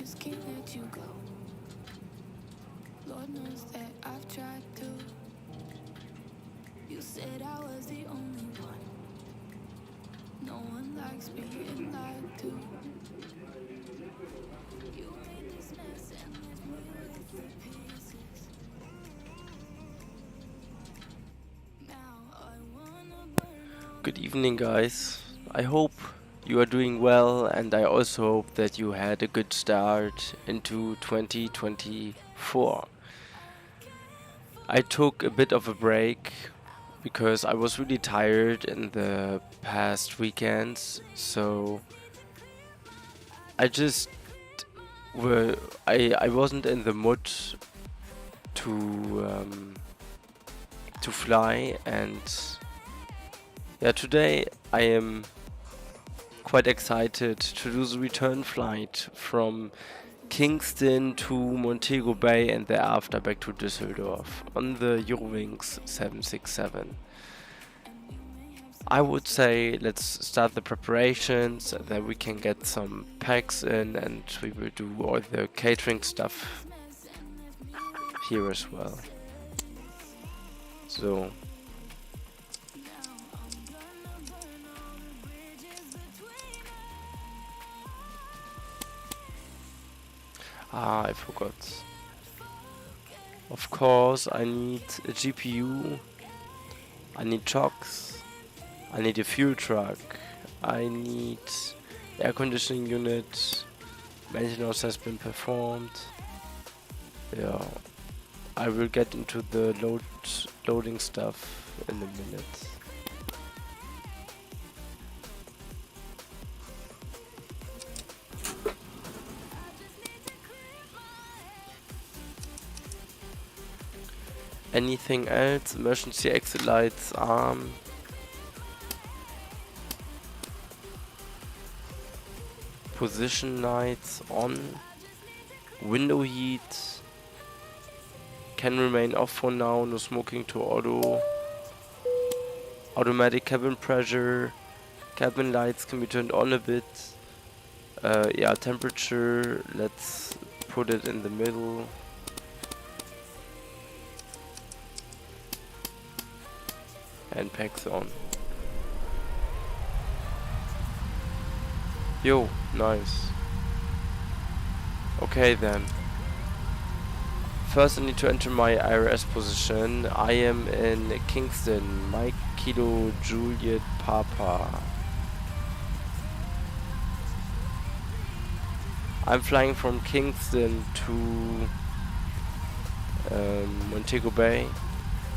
just can't let you go. Lord knows that I've tried to. You said I was the only one. No one likes being lied to. You made this mess and left me with the pieces. Now I wanna burn all. Good evening, guys. I hope you are doing well, and I also hope that you had a good start into 2024. I took a bit of a break because I was really tired in the past weekends, so I just I wasn't in the mood to fly, and yeah, today I am quite excited to do the return flight from Kingston to Montego Bay and thereafter back to Düsseldorf on the Eurowings 767. I would say let's start the preparations, then we can get some packs in and we will do all the catering stuff here as well. So I forgot. Of course, I need a GPU, I need chocks, I need a fuel truck, I need air conditioning unit, maintenance has been performed. Yeah, I will get into the loading stuff in a minute. Anything else? Emergency exit lights, arm. Position lights on. Window heat. Can remain off for now, no smoking to auto. Automatic cabin pressure. Cabin lights can be turned on a bit. Yeah, temperature, let's put it in the middle. And packs on. Yo, nice. Okay then. First I need to enter my IRS position. I am in Kingston, Mike Kilo Juliet Papa. I'm flying from Kingston to Montego Bay,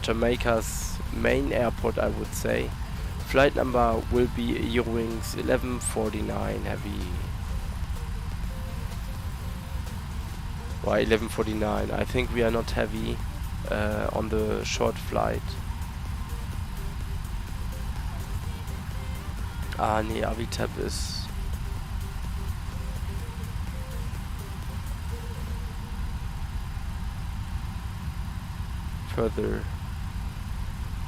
Jamaica's main airport, I would say. Flight number will be Eurowings 1149 heavy. Why 1149? I think we are not heavy on the short flight. Nee, Avitab ist further.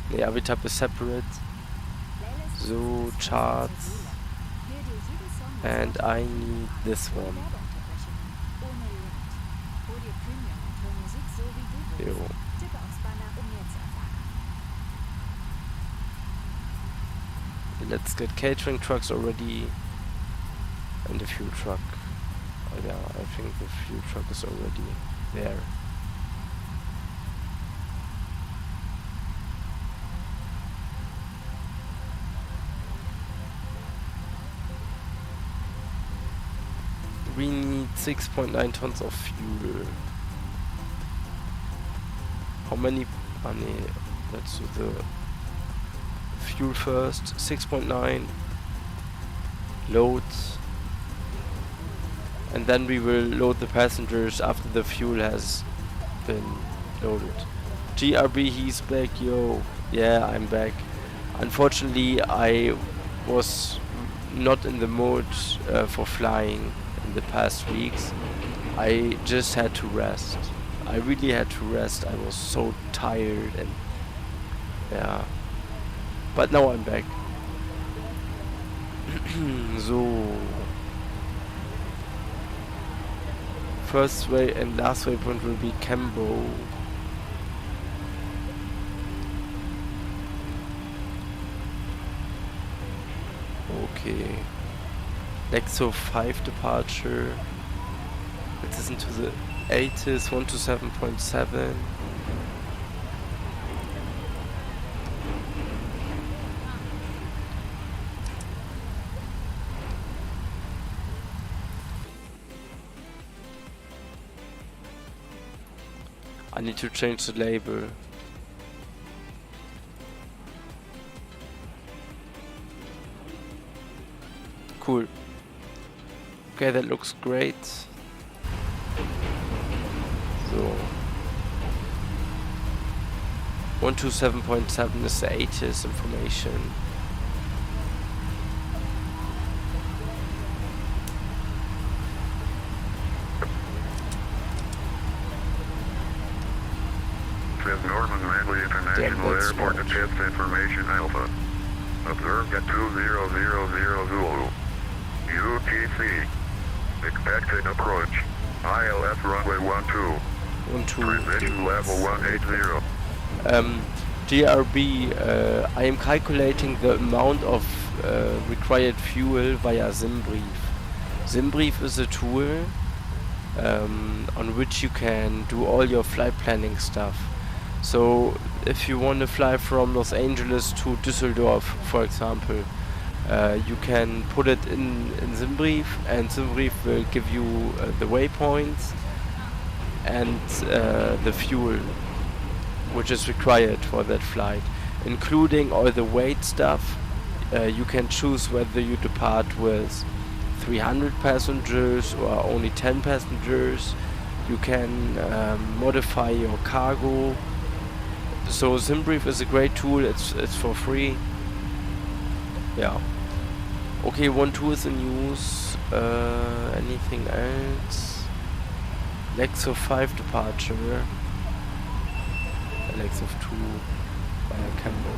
Nee, Avitab is separate. So, charts. And I need this one. Yo. Let's get catering trucks already. And the fuel truck. Oh yeah, I think the fuel truck is already there. We need 6.9 tons of fuel. How many? Ah, nee, let's do the fuel first. 6.9 loads, and then we will load the passengers after the fuel has been loaded. GRB, he's back, yo. Yeah, I'm back. Unfortunately, I was not in the mood for flying in the past weeks. I just had to rest. I really had to rest. I was so tired and yeah. But now I'm back. So. First way and last waypoint will be Cambo. Okay. Lexo 5 departure. Let's listen to the ATIS 127.7. I need to change the label. Cool. Okay, that looks great. So 127.7 is the ATIS information. Norman Manley International Airport to test information Alpha. Observed at 2000 Zulu. UTC. Expected approach. ILS runway 12. 12. Transition level 180. GRB, I am calculating the amount of required fuel via SimBrief. SimBrief is a tool on which you can do all your flight planning stuff. So if you want to fly from Los Angeles to Düsseldorf, for example, you can put it in SimBrief, and SimBrief will give you the waypoints and the fuel which is required for that flight, including all the weight stuff. You can choose whether you depart with 300 passengers or only 10 passengers. You can modify your cargo. So SimBrief is a great tool. It's for free. Yeah. Okay, 1-2 is in use. Anything else? Lexo 5 departure. Lexo 2 via Cambo.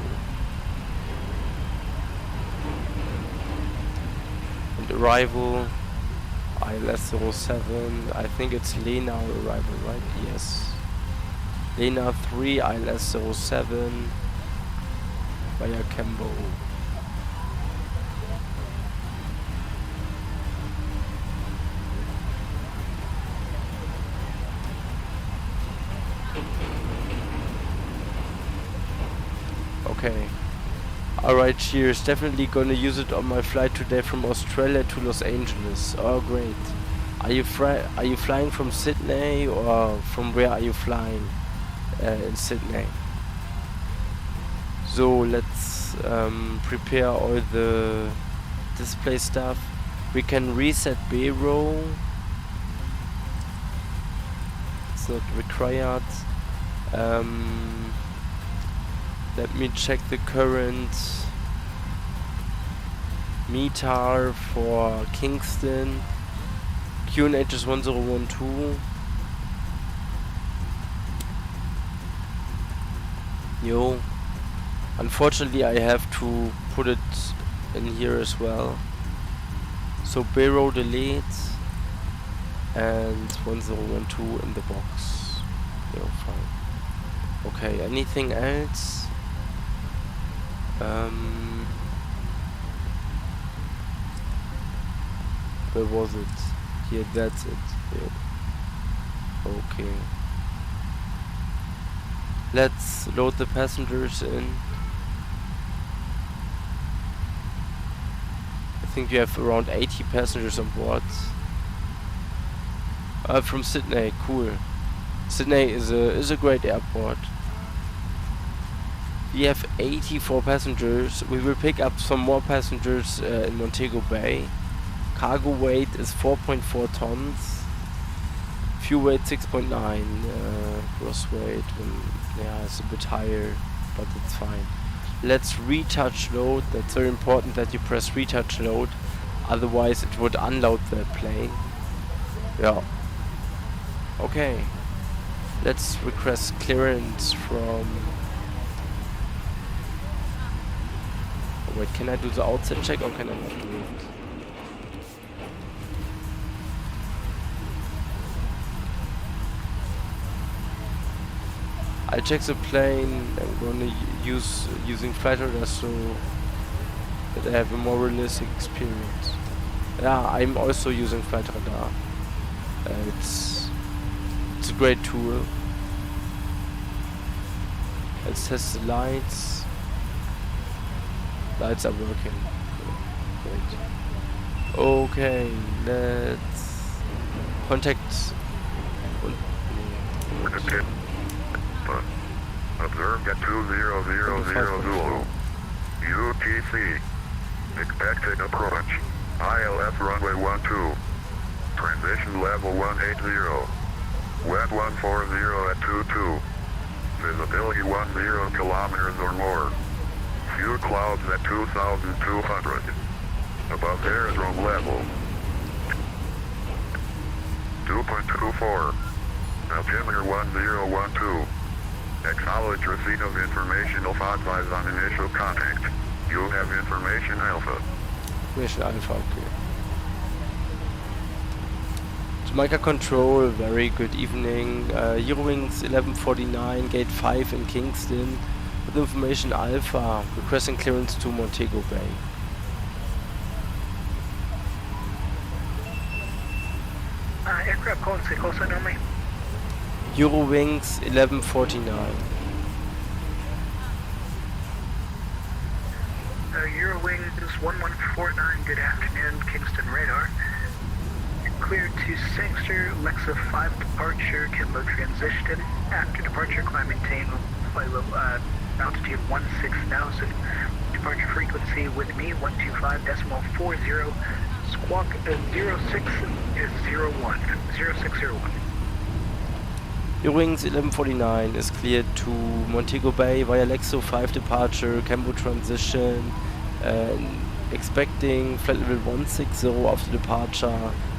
And arrival ILS 07. I think it's Lena arrival, right? Yes. Lena 3 ILS 07 via Cambo. Okay. Alright, cheers. Definitely gonna use it on my flight today from Australia to Los Angeles. Oh, great. Are you flying from Sydney, or from where are you flying? In Sydney. So let's prepare all the display stuff. We can reset B row. It's not required. Let me check the current METAR for Kingston. QNH is 1012. Yo. Unfortunately, I have to put it in here as well. So Bureau delete and 1012 in the box. Yo, fine. Okay, anything else? Where was it? Here, that's it. Yeah. Okay. Let's load the passengers in. I think you have around 80 passengers on board. From Sydney, cool. Sydney is a great airport. We have 84 passengers. We will pick up some more passengers in Montego Bay. Cargo weight is 4.4 tons. Fuel weight 6.9. Gross weight, yeah, it's a bit higher, but it's fine. Let's retouch load. That's very important that you press retouch load, otherwise it would unload the plane. Yeah. Okay. Let's request clearance from... Oh, wait, can I do the outside check or can I not do it? I check the plane. I'm gonna using flight radar so that I have a more realistic experience. Yeah, I'm also using flight radar. It's a great tool. Let's test the lights. Lights are working. Great. Okay, let's contact. Observe at 2000 Zulu. UTC. Expected approach. ILS runway 12. Transition level 180. Web 140 at 22. Visibility 10 kilometers or more. Few clouds at 2,200. Above aerodrome level. 2.24. Altimeter 1012. Acknowledge receipt of information of advise on initial contact. You have information Alpha. Mission Alpha, okay. Jamaica Control, very good evening. Eurowings 1149, Gate 5 in Kingston. With information Alpha, requesting clearance to Montego Bay. Aircraft code, say call sign only. Eurowings 1149. Eurowings 1149, good afternoon, Kingston radar. Cleared to Sangster, Lexa 5 departure, Kimbo transition. After departure, climb maintain flight level, altitude 16,000. Departure frequency with me 125.40. Squawk 0601. 0601. Eurowings 1149 is cleared to Montego Bay via Lexo 5 departure, Cambo transition, expecting flight level 160 after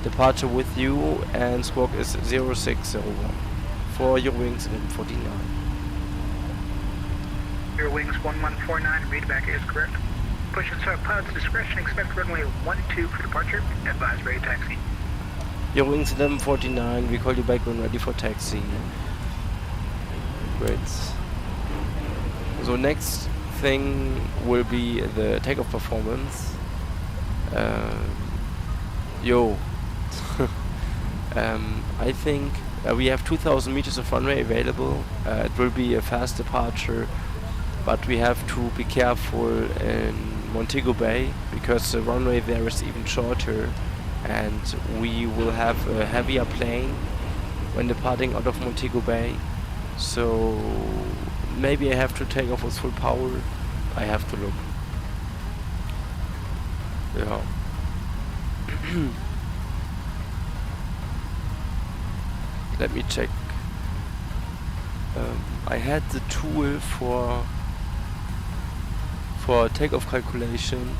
departure with you, and squawk is 0601 for Eurowings 1149. Eurowings 1149, readback is correct. Push and start pilot's discretion, expect runway 12 for departure, advise ready taxi. Eurowings 1149, we call you back when ready for taxi. Great. So next thing will be the takeoff performance. I think we have 2,000 meters of runway available. It will be a fast departure, but we have to be careful in Montego Bay because the runway there is even shorter, and we will have a heavier plane when departing out of Montego Bay. So maybe I have to take off with full power. I have to look. Yeah. Let me check. I had the tool for takeoff calculation.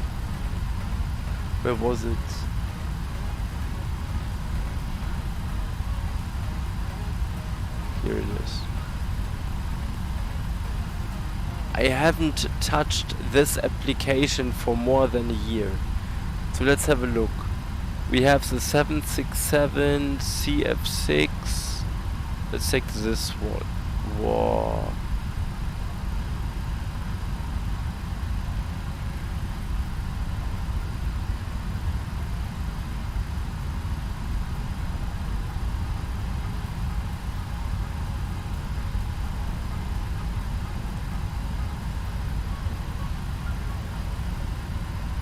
Where was it? Here it is. I haven't touched this application for more than a year. So let's have a look. We have the 767 CF6. Let's take this one. Whoa.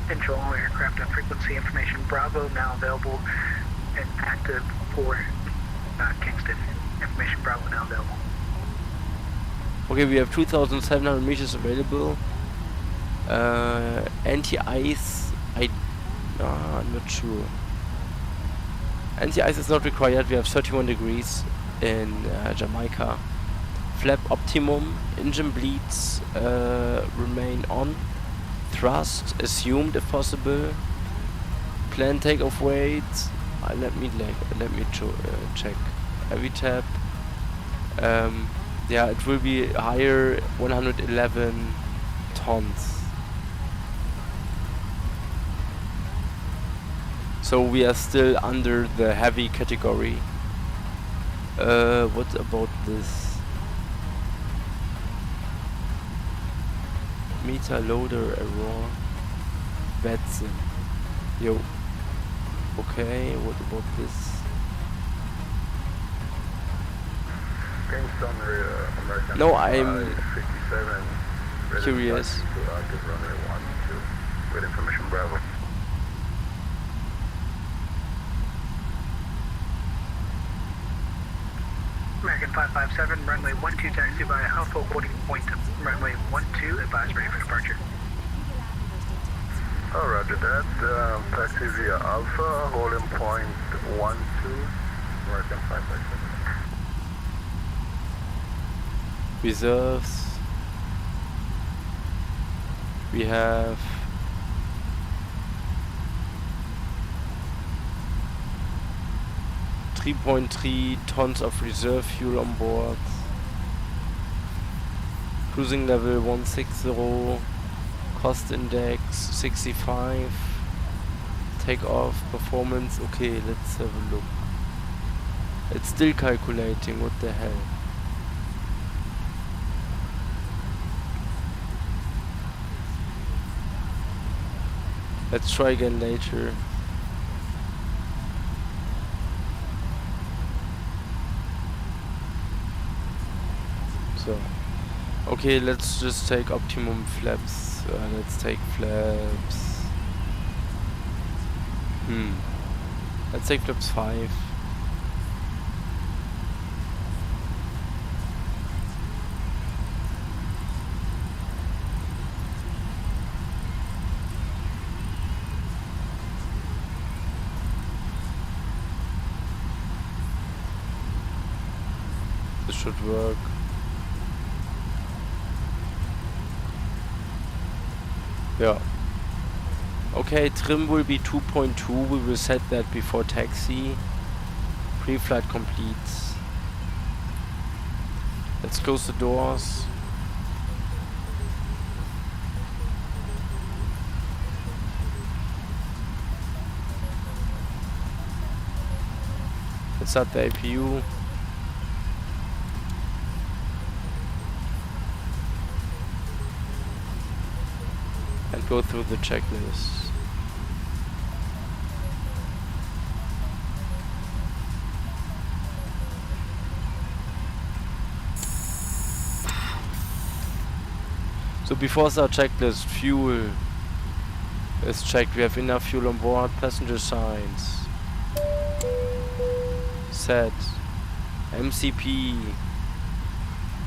Control all aircraft on frequency information Bravo now available and active for Kingston. Information Bravo now available. Okay, we have 2,700 meters available. Anti-ice, I'm not sure. Anti-ice is not required. We have 31 degrees in Jamaica. Flap optimum, engine bleeds remain on. Thrust assumed if possible. Plan takeoff weight. Let me check. Heavy tap. Yeah, it will be higher, 111 tons. So we are still under the heavy category. What about this? meter loader error. Batson. Yo. Okay, what about this? Kingston, American No, I'm 57. curious. Active runway 12. With information Bravo. American 557, runway 12, taxi by Alpha, holding point runway 12, advise ready for departure. Oh, roger that. Taxi via Alpha, holding point 12, American 557. Reserves. We have .3 tons of reserve fuel on board. Cruising level 160. Cost index 65. Takeoff performance. Okay, let's have a look. It's still calculating. What the hell? Let's try again later. So, okay, let's just take optimum flaps. Let's take flaps. Let's take flaps 5. This should work. Yeah. Okay, trim will be 2.2. We will set that before taxi. Pre-flight complete. Let's close the doors. Let's start the APU. And go through the checklist. So before start checklist, fuel is checked. We have enough fuel on board. Passenger signs set. MCP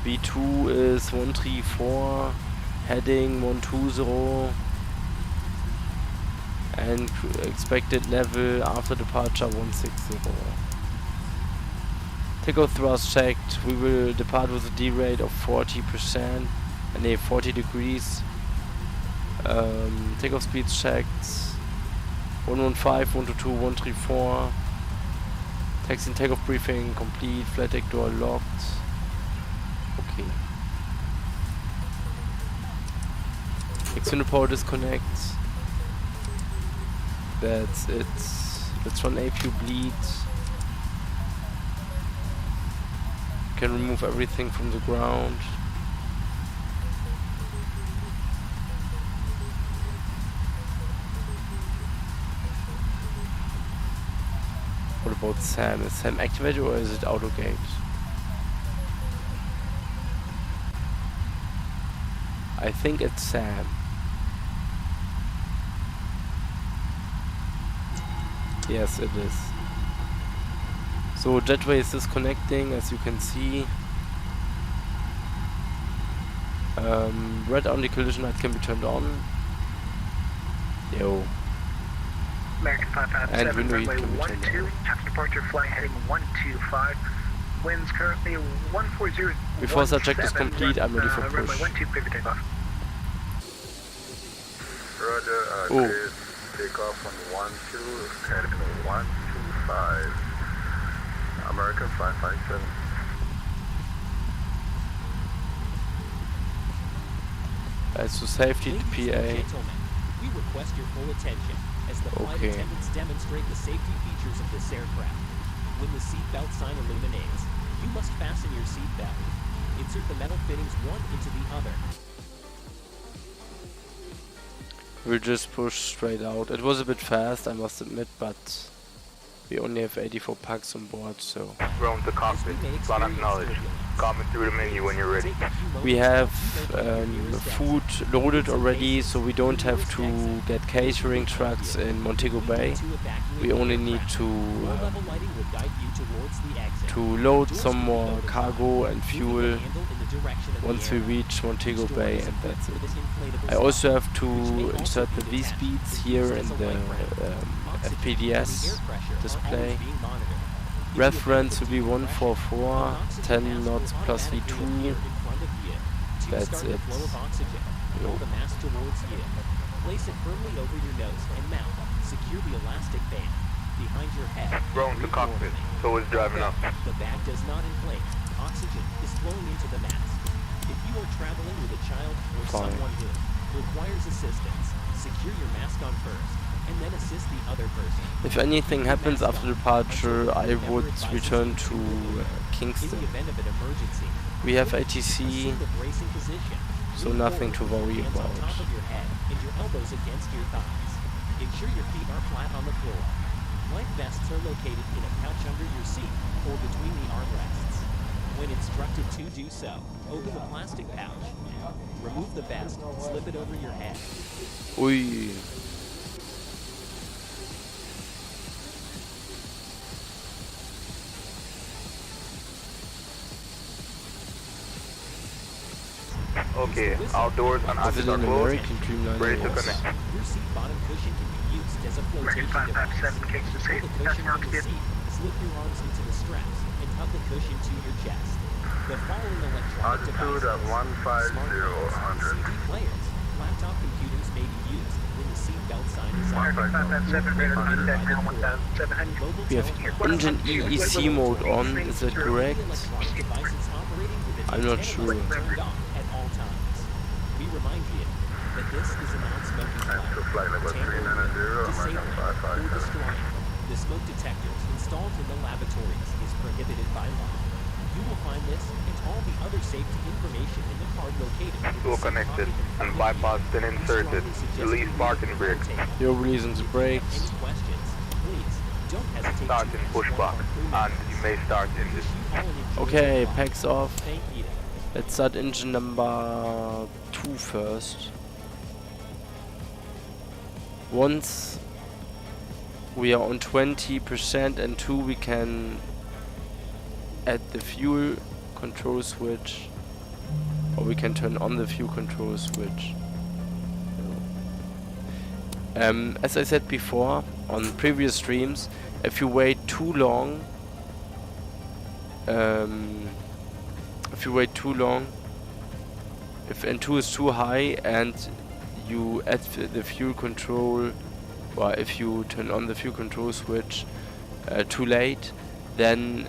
B2 is 134. Heading 120. And expected level after departure 160. Takeoff thrust checked. We will depart with a D rate of 40%. And 40 degrees. Takeoff speeds checked. 115, 122, 134. Taxi and takeoff briefing complete. Flight deck door locked. Okay. External power disconnect. That's it. Let's run APU bleed. Can remove everything from the ground. What about SAM? Is SAM activated or is it auto gate? I think it's SAM. Yes, it is. So jetway is disconnecting, as you can see. Red only collision light can be turned on. Yo. American And 557, window heat runway can be turned 12, after departure flight heading 125. Winds currently 140. Before that check is complete, I'm ready for Runway push. 12, clear for takeoff. Roger, clear takeoff on 12, heading 125. American 557. So safety to Ladies PA. and gentlemen, we request your full attention as the flight Okay. attendants demonstrate the safety features of this aircraft. When the seatbelt sign illuminates, you must fasten your seatbelt. Insert the metal fittings one into the other. We'll just push straight out. It was a bit fast, I must admit, but we only have 84 packs on board, so Drone to cockpit. Flight acknowledged. Comment through the menu when you're ready. we have food loaded already, so we don't have to get catering trucks in Montego Bay. We only need to load some more cargo and fuel once we reach Montego Bay, and that's it. I also have to insert the V-speeds here in the FPDS display. Reference will be 144, 10 knots plus V2. That's it. Roll the mask towards you. Place it firmly over your nose and mouth. Secure the elastic band behind your head. Drone to cockpit. So is driving up. The bag does not inflate. Oxygen is flowing into the mask. If you are traveling with a child or Fine. someone who requires assistance, secure your mask on first, and then assist the other person. If anything happens after departure, I would return to In Kingston. the event of an emergency, We have assume ATC, the bracing position. so Lean nothing to forward, worry hands on about. top of your head and your elbows against your thighs. Ensure your feet are flat on the floor. Life vests are located in a pouch under your seat or between the armrests. When instructed to do so, open the plastic pouch. Remove the vest, slip it over your head. Ui. Okay, outdoors and Is it hatches are an closed. American Dreamliner? Ready to Yes. connect. Your seat bottom cushion can be used as a American flotation device. 557 Kingston Pull safe. the cushion Touchdown from the skid. seat, slip your arms into the straps, and hug the cushion to your chest. The following electronic Altitude at devices, 150, smartphones, 100. CD players, laptop computers may be used when the seatbelt sign is up. American 557 radar contact now 1,700. Mobile We have telephone engine EEC mode on, is that correct? electronic devices operating with its I'm not antenna sure. button turned off at all times. We remind you that this is a non-smoking And to flight level Tampering, 390, American disabling, or 557. destroying the smoke detectors installed in the laboratories is prohibited by law. You will find this and all the other safety information in the card located in the Fuel seat connected pocket and in bypass front of been you. We inserted. strongly suggest Release you parking leave brake. the table. You're releasing the If you have brakes. any questions, please don't hesitate Start to in ask push one of block. our crew And members. you may start engine. Wish you all an enjoyable Okay, flight. packs off. Thank you. Let's start engine number 2 first. Once we are on 20% and 2, we can add the fuel control switch, or we can turn on the fuel control switch. As I said before on previous streams, if you wait too long, if N2 is too high and you add the fuel control, or if you turn on the fuel control switch too late, then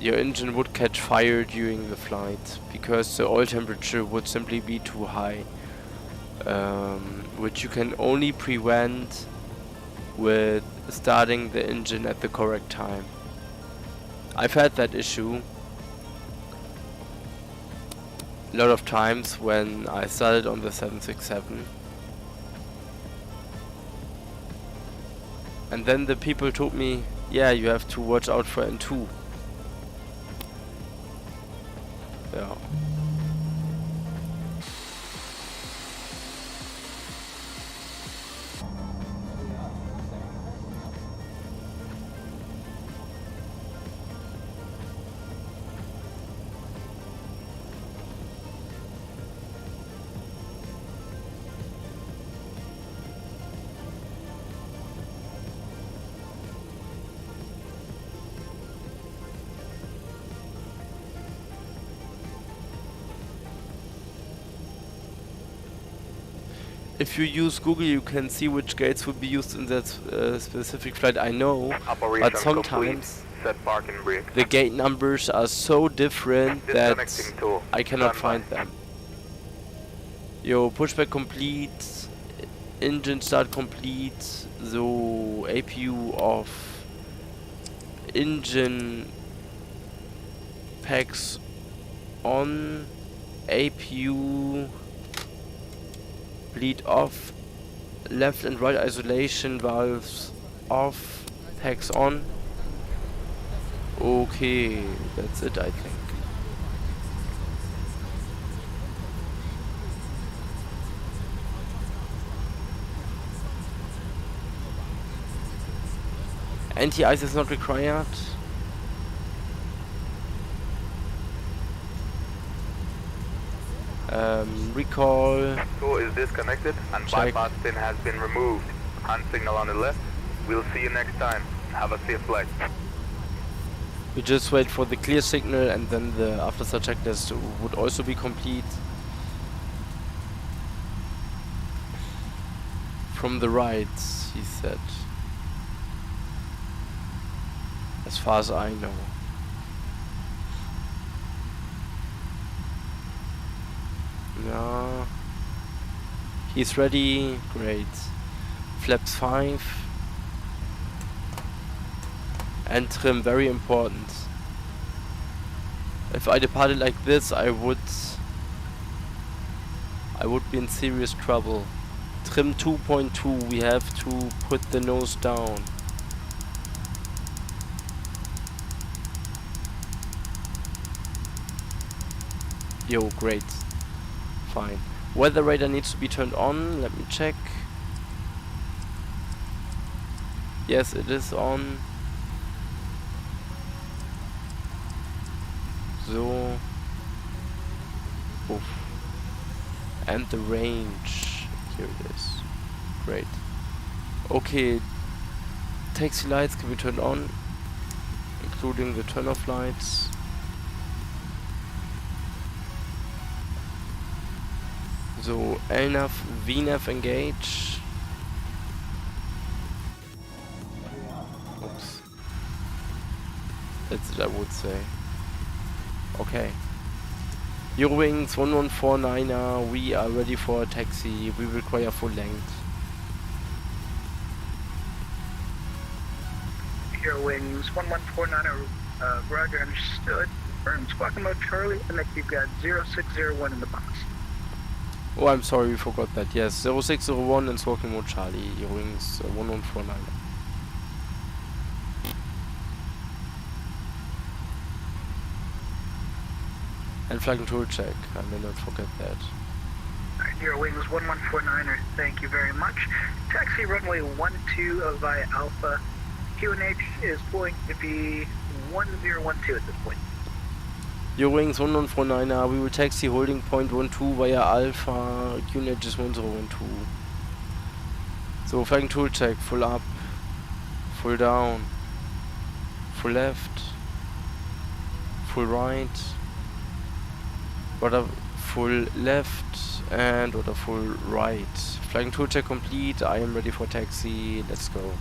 your engine would catch fire during the flight because the oil temperature would simply be too high, which you can only prevent with starting the engine at the correct time. I've had that issue a lot of times when I started on the 767, and then the people told me, yeah, you have to watch out for N2. Yeah. If you use Google, you can see which gates will be used in that specific flight. I know, Operation but sometimes complete. Set parking brake. the gate numbers are so different that Disconnecting to I cannot standby. find them. Yo, pushback complete, engine start complete, so APU off, engine packs on, APU bleed off, Left and right isolation valves off. Packs on. Okay, that's it, I think. Anti-ice is not required. Recall. Tool is disconnected and Check. bypass pin has been removed. Hand signal on the left. We'll see you next time. Have a safe flight. We just wait for the clear signal and then the after-start checklist would also be complete. From the right, he said. As far as I know. No. He's ready. Great. Flaps 5. And trim, very important. If I departed like this, I would be in serious trouble. Trim 2.2, we have to put the nose down. Yo, great. Fine. Weather radar needs to be turned on. Let me check. Yes, it is on. So. Oof. And the range. Here it is. Great. Okay. Taxi lights can be turned on, including the turn-off lights. So, LNAV, VNAV engage. Oops. That's it, I would say. Okay. Eurowings 1149er, we are ready for a taxi. We require full length. Eurowings 1149, Roger, understood. Confirm squawking mode Charlie, and that you've got 0601 in the box. Oh, I'm sorry, we forgot that. Yes, 0601 and Squawking Mode Charlie, Eurowings 1149. And flag control check, I may not forget that. Alright, Eurowings 1149er, thank you very much. Taxi runway 12 via Alpha. QNH is going to be 1012 at this point. Eurowings 1149er, we will taxi holding point 12 via Alpha, QNH is 1012. So, flag control check, full up, full down, full left, full right, rudder full left, and rudder full right. Flag control check complete, I am ready for taxi, let's go.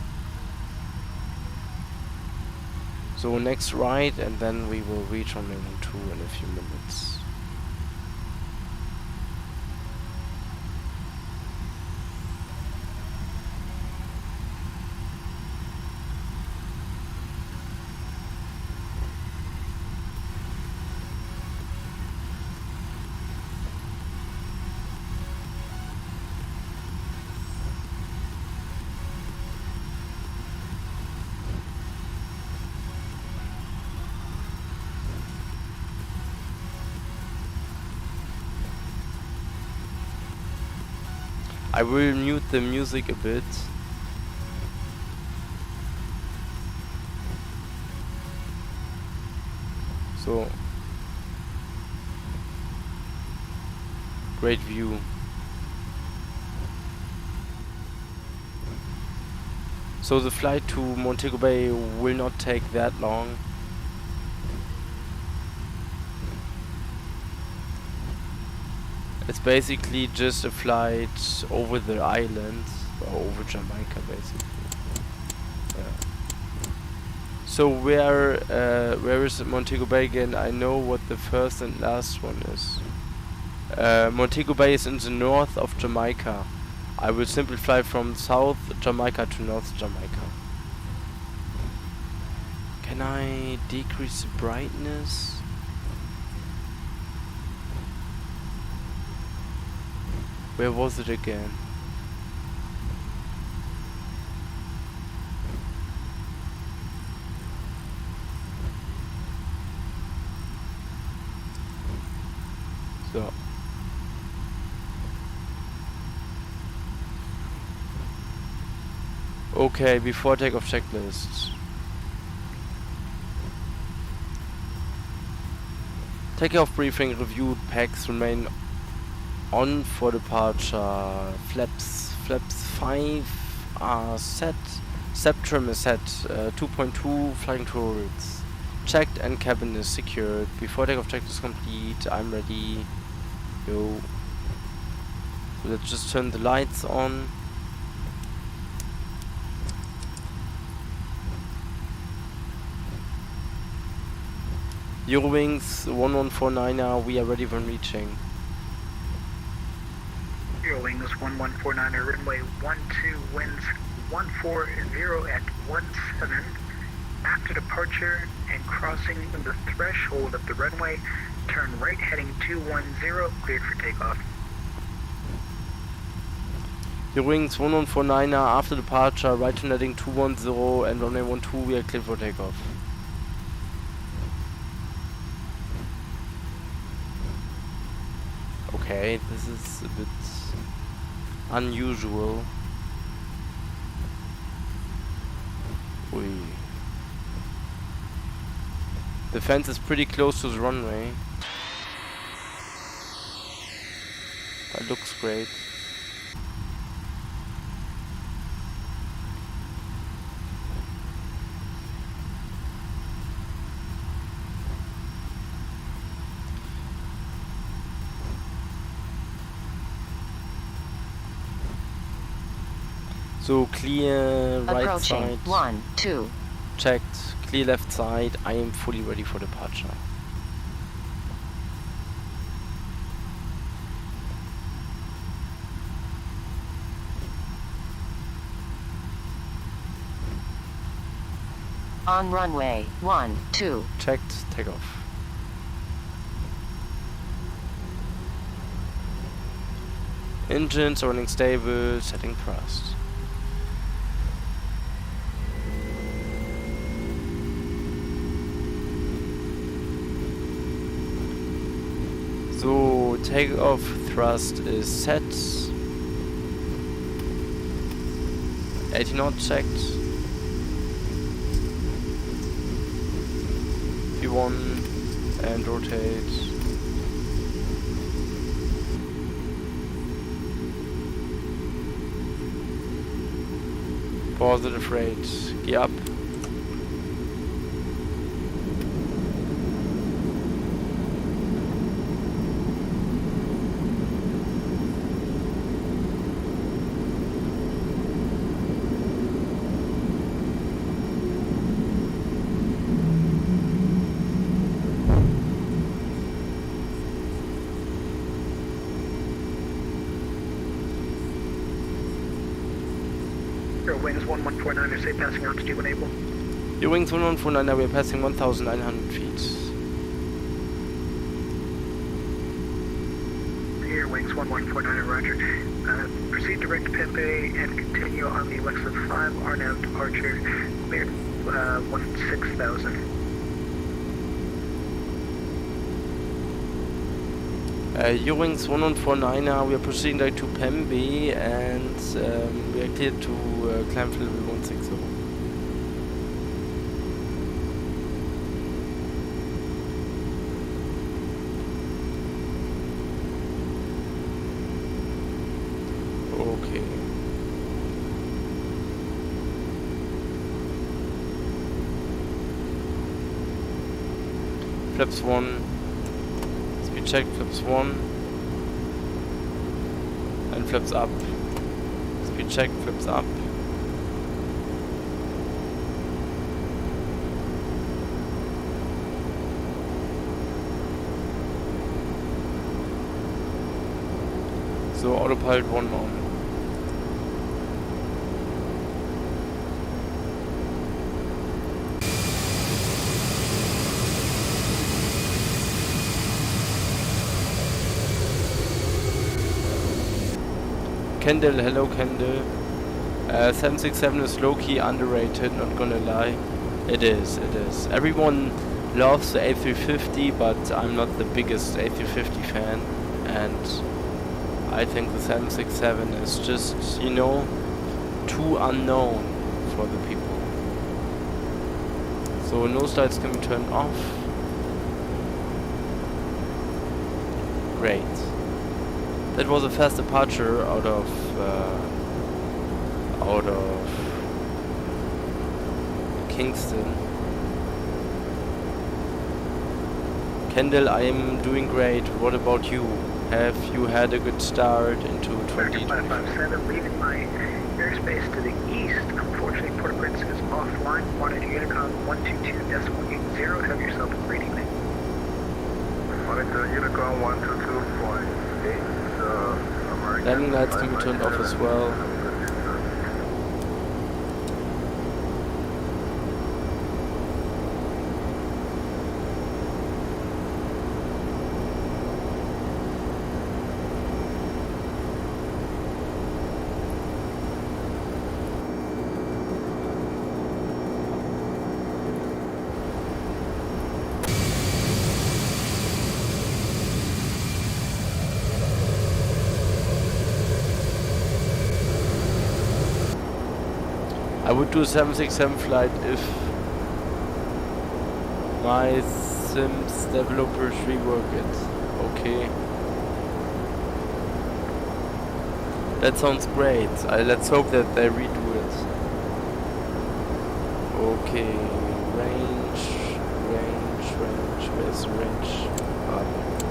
So next right, and then we will reach on runway 2 in a few minutes. I will mute the music a bit. So, great view. So the flight to Montego Bay will not take that long. It's basically just a flight over the island, or over Jamaica basically. Yeah. So where is Montego Bay again? I know what the first and last one is. Montego Bay is in the north of Jamaica. I will simply fly from South Jamaica to North Jamaica. Can I decrease the brightness? Where was it again? Okay, before takeoff checklist. Takeoff briefing reviewed. Packs remain on for departure. Flaps 5 are set. Step trim is set. 2.2 flying towards. Checked and cabin is secured. Before takeoff checklist complete. I'm ready. Yo. So let's just turn the lights on. Eurowings 1149er, we are ready when reaching. Eurowings 1149er, runway 12, winds 140 at 17. After departure and crossing the threshold of the runway, turn right heading 210, cleared for takeoff. Eurowings 1149er, after departure, right turn heading 210 and runway 12, we are cleared for takeoff. Okay, this is a bit unusual. Ui. The fence is pretty close to the runway. That looks great. So clear right Approaching. side. 1, 2. Checked. Clear left side. I am fully ready for departure. On runway 1, 2. Checked. Takeoff. Engines are running stable. Setting thrust. So takeoff thrust is set. 80 knot checked. P1 and rotate. Positive rate. Gear up. Eurowings 1149er, say passing altitude when able. Eurowings 1149, we are passing 1,900 feet. Eurowings 1149er, roger. Proceed direct to Pembe and continue on the Alexa 5 RNAV departure, cleared 16,000. Eurowings 1149er, we are proceeding direct to Pembe and we are cleared to climb for level 160. Okay. Flaps 1. Speed check, flaps 1. And flaps up. Speed check, flaps up. So autopilot 1 on. Kendall, hello Kendall. 767 is low-key underrated, not gonna lie. It is. Everyone loves the A350, but I'm not the biggest A350 fan. And I think the 767 is just, you know, too unknown. for the people. So nose lights can be turned off. Great. That was a fast departure out of Kingston. Kendall, I am doing great. What about you? Have you had a good start into 2020? 557, leaving my airspace to the east. Unfortunately, Port-au-Prince is offline. Monitor Unicom 122.80. Have yourself a great evening. Monitor Unicom 122.8. American. Landing lights can be turned off as well. I would do a 767 flight if my Sims developers rework it. Okay. That sounds great. Let's hope that they redo it. Okay. Range. Where's the range? Ah, there it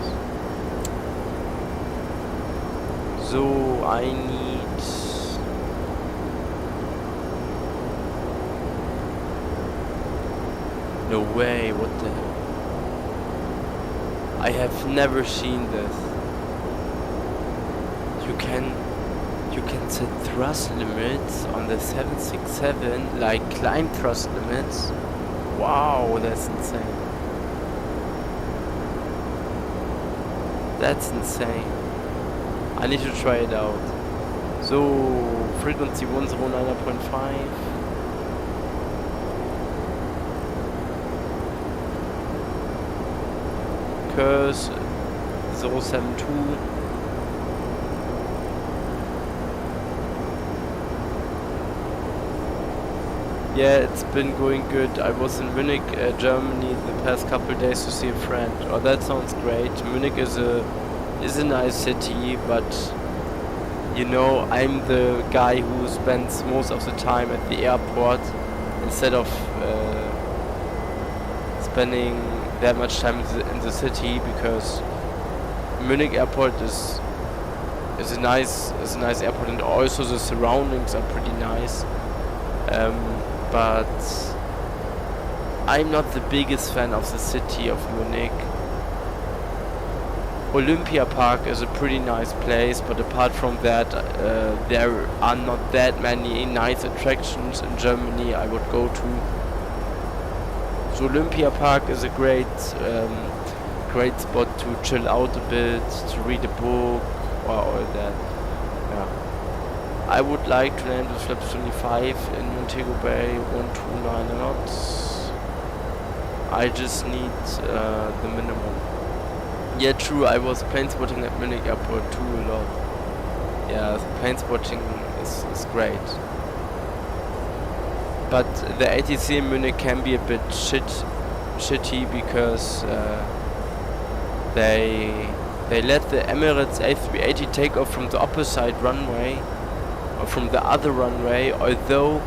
is. So I need... No way, what the hell? I have never seen this. You can set thrust limits on the 767, like climb thrust limits. Wow, that's insane. That's insane. I need to try it out. So, frequency 109.5. Curse 072. Yeah, it's been going good. I was in Munich, Germany the past couple days to see a friend. Oh, that sounds great. Munich is a nice city, but you know, I'm the guy who spends most of the time at the airport instead of spending that much time in the city, because Munich airport is a nice airport, and also the surroundings are pretty nice. But I'm not the biggest fan of the city of Munich. Olympia Park is a pretty nice place, but apart from that, there are not that many nice attractions in Germany I would go to. So Olympia Park is a great spot to chill out a bit, to read a book, or all that. Yeah. I would like to land with flaps 25 in Montego Bay, 129 knots. I just need the minimum. Yeah, true, I was plane spotting at Munich Airport too a lot. Yeah, plane spotting is great. But the ATC in Munich can be a bit shitty because they let the Emirates A380 take off from the opposite runway, or from the other runway, although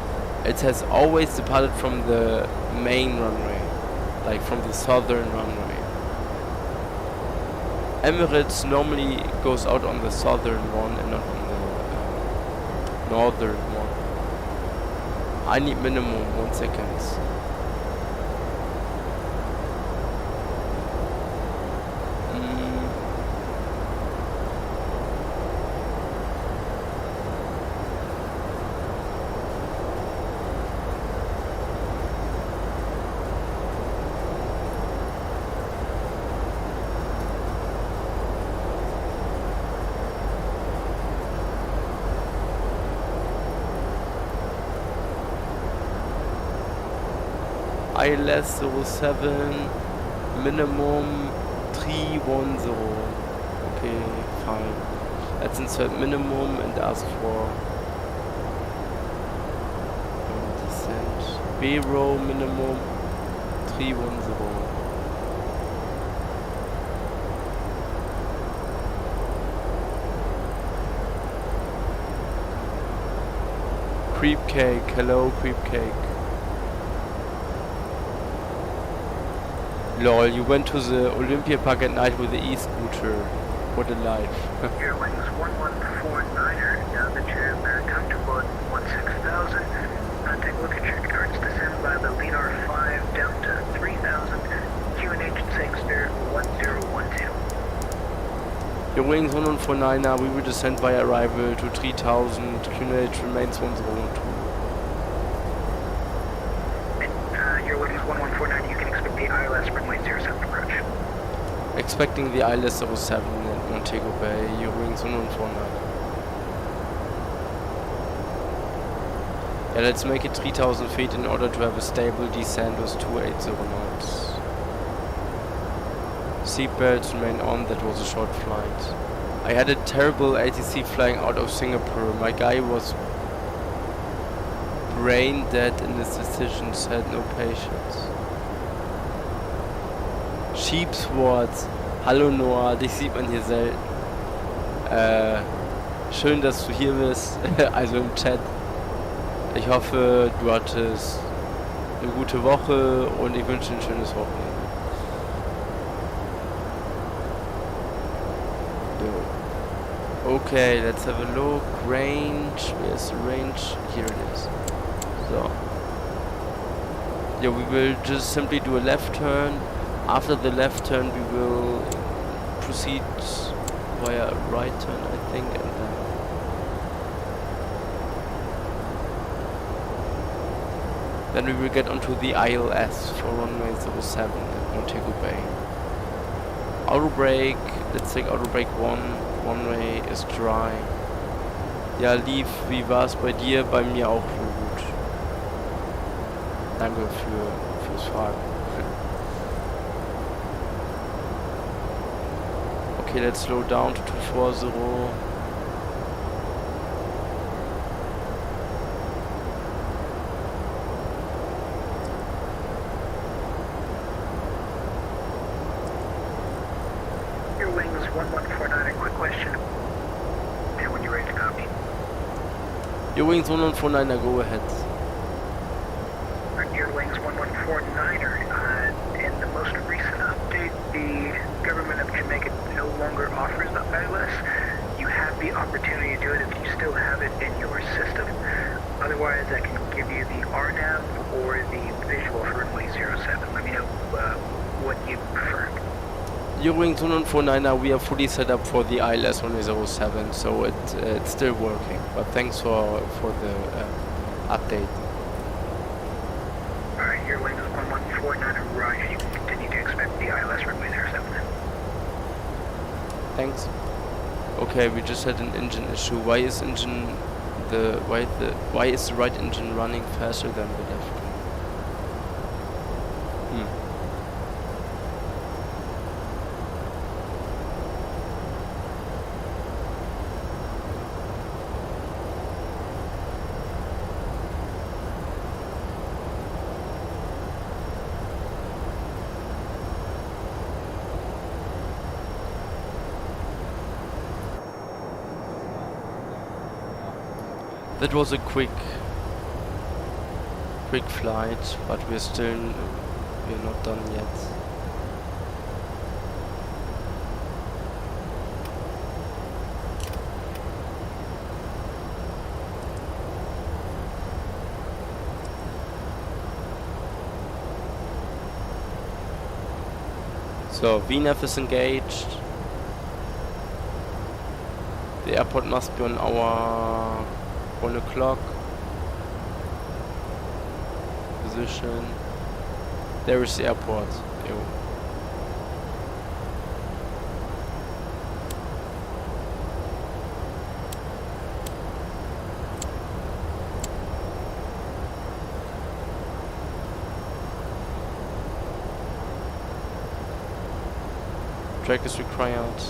it has always departed from the main runway, like from the southern runway. Emirates normally goes out on the southern one and not on the northern one. I need minimum 1 second. ILS 07, minimum 310. Okay, fine. Let's insert minimum and ask for 26. B-row minimum 310. Creep cake, hello creep cake. Lol, you went to the Olympia Park at night with the e-scooter. What a life. Eurowings 1149er, now that you're comfortable at 16,000, take a look at your current descent by the LEADAR 5 down to 3,000, QNH Sangster 1012. Eurowings 1149er, we will descend by arrival to 3000, QNH remains 1012. And Eurowings 1149, you can expect the ILS runway 07 approach. Expecting the ILS 07 at Montego Bay, Eurowings 1149. Yeah, let's make it 3000 feet in order to have a stable descent with 280 knots. Seatbelts remain on, that was a short flight. I had a terrible ATC flying out of Singapore. My guy was brain dead in his decisions, had no patience. Sheepswords. Hallo Noah, dich sieht man hier selten. Schön, dass du hier bist, also im Chat. Ich hoffe, du hattest eine gute Woche und ich wünsche dir ein schönes Wochenende. So. Okay, let's have a look. Range, where's the range? Here it is. So. Yeah, we will just simply do a left turn. After the left turn we will proceed via a right turn, I think, and then we will get onto the ILS for runway 07 at Montego Bay. Auto brake, let's take auto brake 1, runway is dry. Ja, lief, wie war's bei dir? Bei mir auch gut. Danke fürs Fragen. Okay, let's slow down to 240. Eurowings 1149, a quick question. And when you're ready to copy. Eurowings 1149er, go ahead. Eurowings 1149er, in the most recent update, the government of Jamaica no longer offers the ILS. You have the opportunity to do it if you still have it in your system. Otherwise, I can give you the RNAV or the visual for runway 07. Let me know what you prefer. Eurowings 1149er, we are fully set up for the ILS runway 07, so it's still working. But thanks for the update. Alright, Eurowings 1149er, Roger. You can continue to expect the ILS runway 07. Thanks. Okay, we just had an engine issue. Why is why is the right engine running faster than the left one? That was a quick flight, but we're not done yet. So VNAV is engaged. The airport must be on our 1 o'clock position. There is the airport. Ew. Track is required.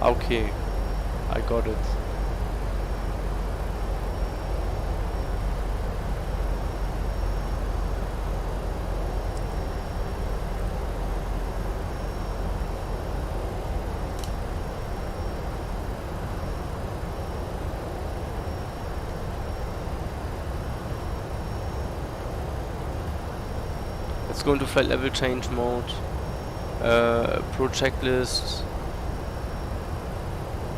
Okay, I got it. Let's go into flight level change mode. Pro checklist.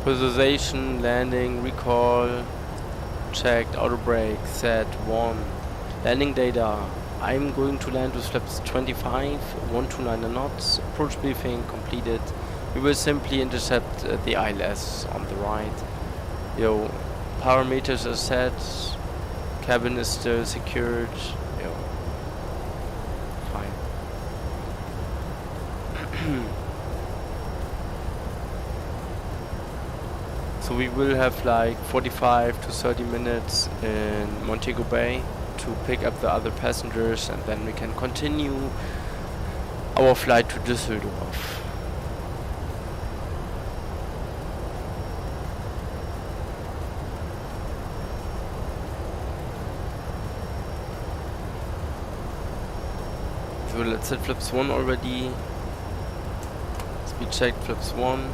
Position, landing, recall, checked, auto brake, set 1. Landing data. I'm going to land with flaps 25, 129 knots. Approach briefing completed. We will simply intercept the ILS on the right. Yo, parameters are set. Cabin is still secured. Yo, fine. So we will have like 45 to 30 minutes in Montego Bay to pick up the other passengers, and then we can continue our flight to Düsseldorf. So let's set flaps 1 already. Speed check flaps 1.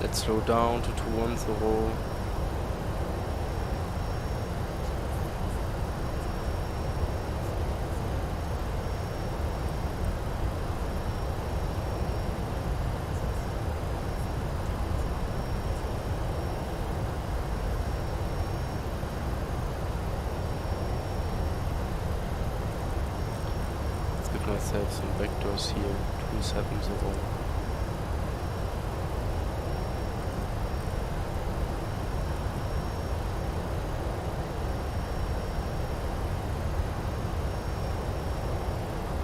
Let's slow down to 210. Let's give myself some vectors here. 270.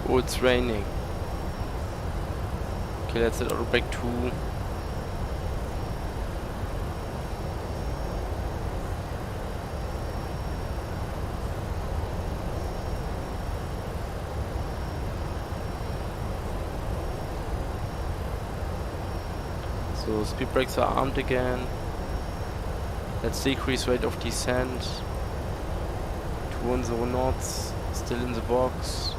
Oh, it's raining. Okay, let's set auto brake 2. So speed brakes are armed again. Let's decrease rate of descent. 210 knots, still in the box.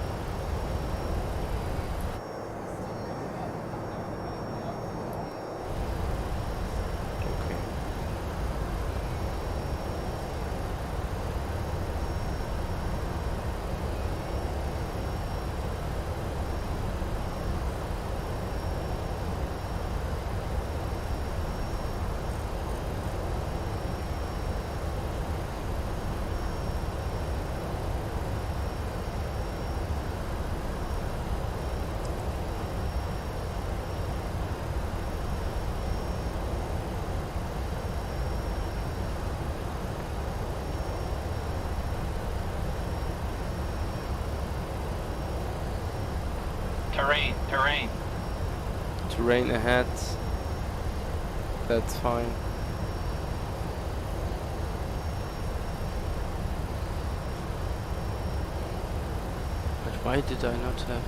Terrain ahead. That's fine. But why did I not have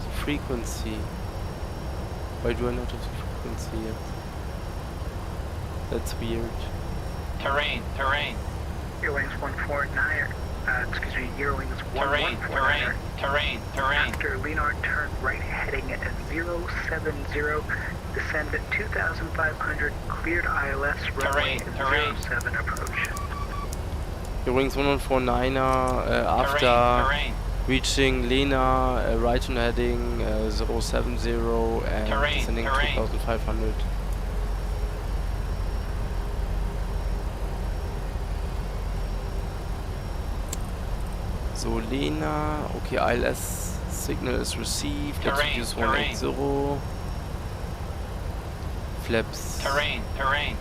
the frequency? Why do I not have the frequency yet? That's weird. Terrain. Eurowings 149, Eurowings 149. Terrain. After Leonard, turn right heading at 070, descend at 2,500, cleared ILS, runway 07 approach. Eurowings 149er after reaching Lena, right on heading 070 and descending 2,500. So Lena, okay, ILS signal is received. Let's use 180. Flaps. Terrain.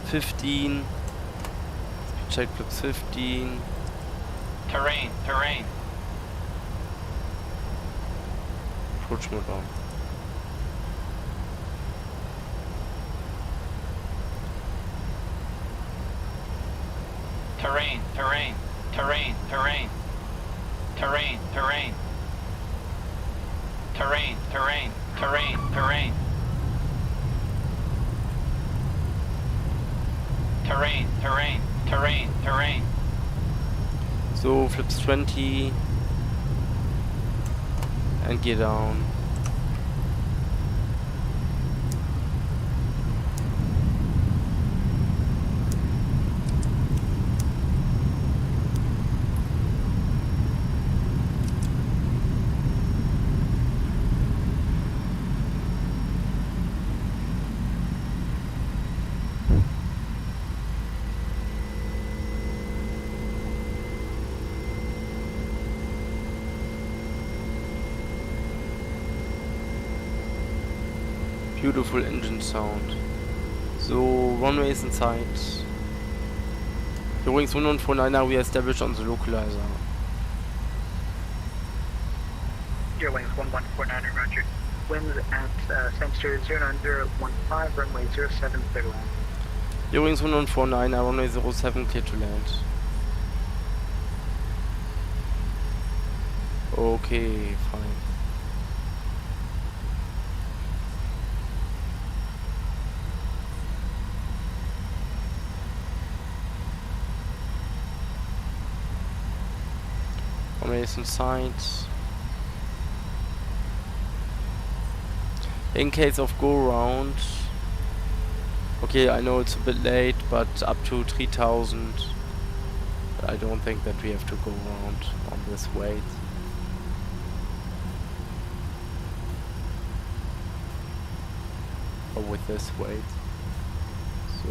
15. Check flaps 15. Terrain. Approach mode on. Terrain, terrain, terrain, terrain. Terrain, terrain. Terrain, terrain, terrain, terrain. Terrain, terrain, terrain, terrain. So flips 20 and gear down. Beautiful engine sound. So, runways in sight. Eurowings 149er we established on the localizer. Eurowings 1149, roger. Winds at sensor 09015, runway 07, clear to land. Eurowings 149er runway 07 clear to land. Okay, fine. Runways in sight. In case of go round, okay, I know it's a bit late, but up to 3000. I don't think that we have to go around on this weight. Or with this weight. So.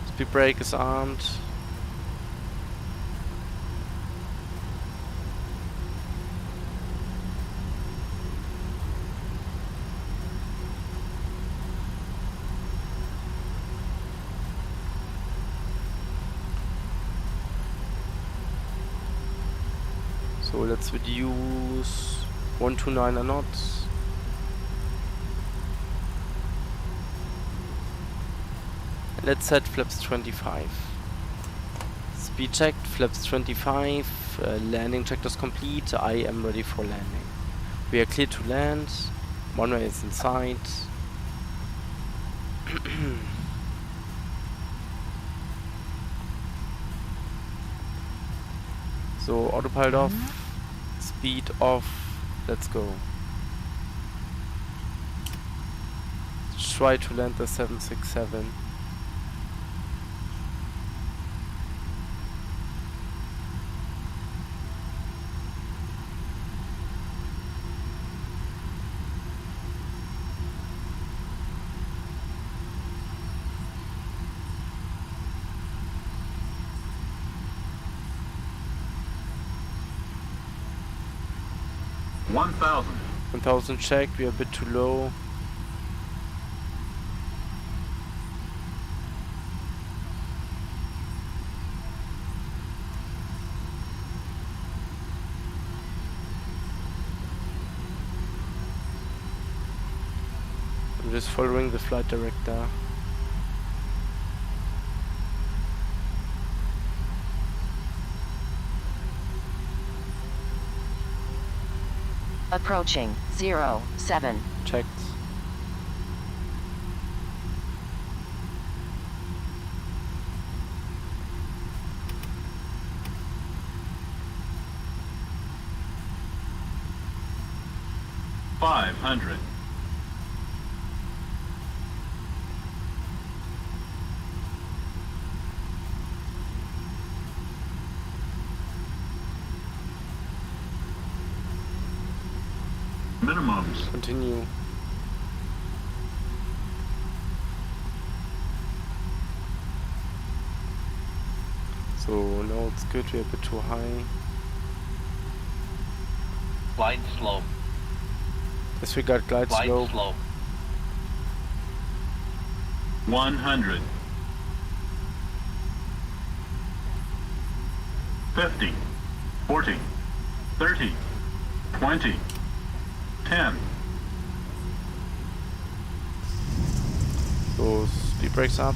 Speed brake is armed. So let's reduce 129 knots. Let's set flaps 25. Speed checked, flaps 25. Landing check is complete. I am ready for landing. We are clear to land. Runway is in sight. So autopilot off, speed off. Let's go. Try to land the 767. $1,000. 1000 checked, we are a bit too low. I'm just following the flight director. Approaching 07. Checked. $500. Minimums. Continue. So now it's good, we're a bit too high. Glide slope. Disregard glide Glide slope. slope. 100. 50. 40. 30. 20. 10. So speed brakes up.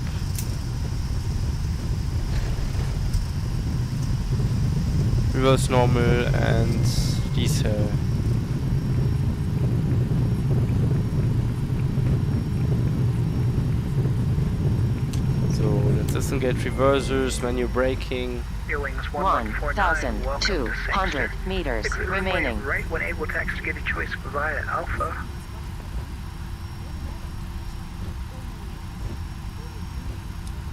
Reverse normal and diesel. So let's disengage reversers, manual braking. Eurowings 1149, welcome to 1,200 meters Exit runway remaining. right when able to execute a choice via Alpha.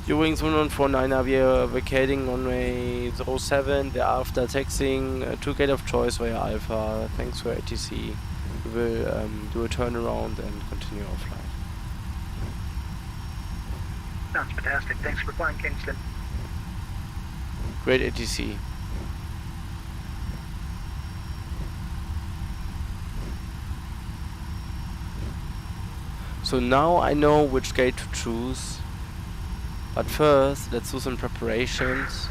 Eurowings 1149, we are vacating runway 07, thereafter taxiing to gate of choice via Alpha. Thanks for ATC. We will do a turnaround and continue our flight. Sounds fantastic. Thanks for flying, Kingston. Great ATC. So now I know which gate to choose. But first, let's do some preparations.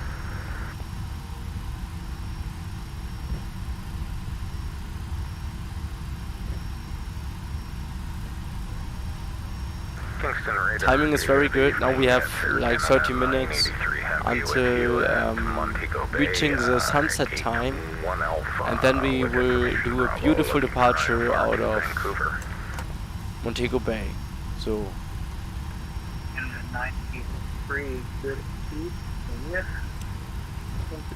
Kingston radar. Timing is very good. Now we have like 30 minutes until reaching the sunset time, and then we will do a beautiful departure out of Montego Bay. So 93, good speed. Yes.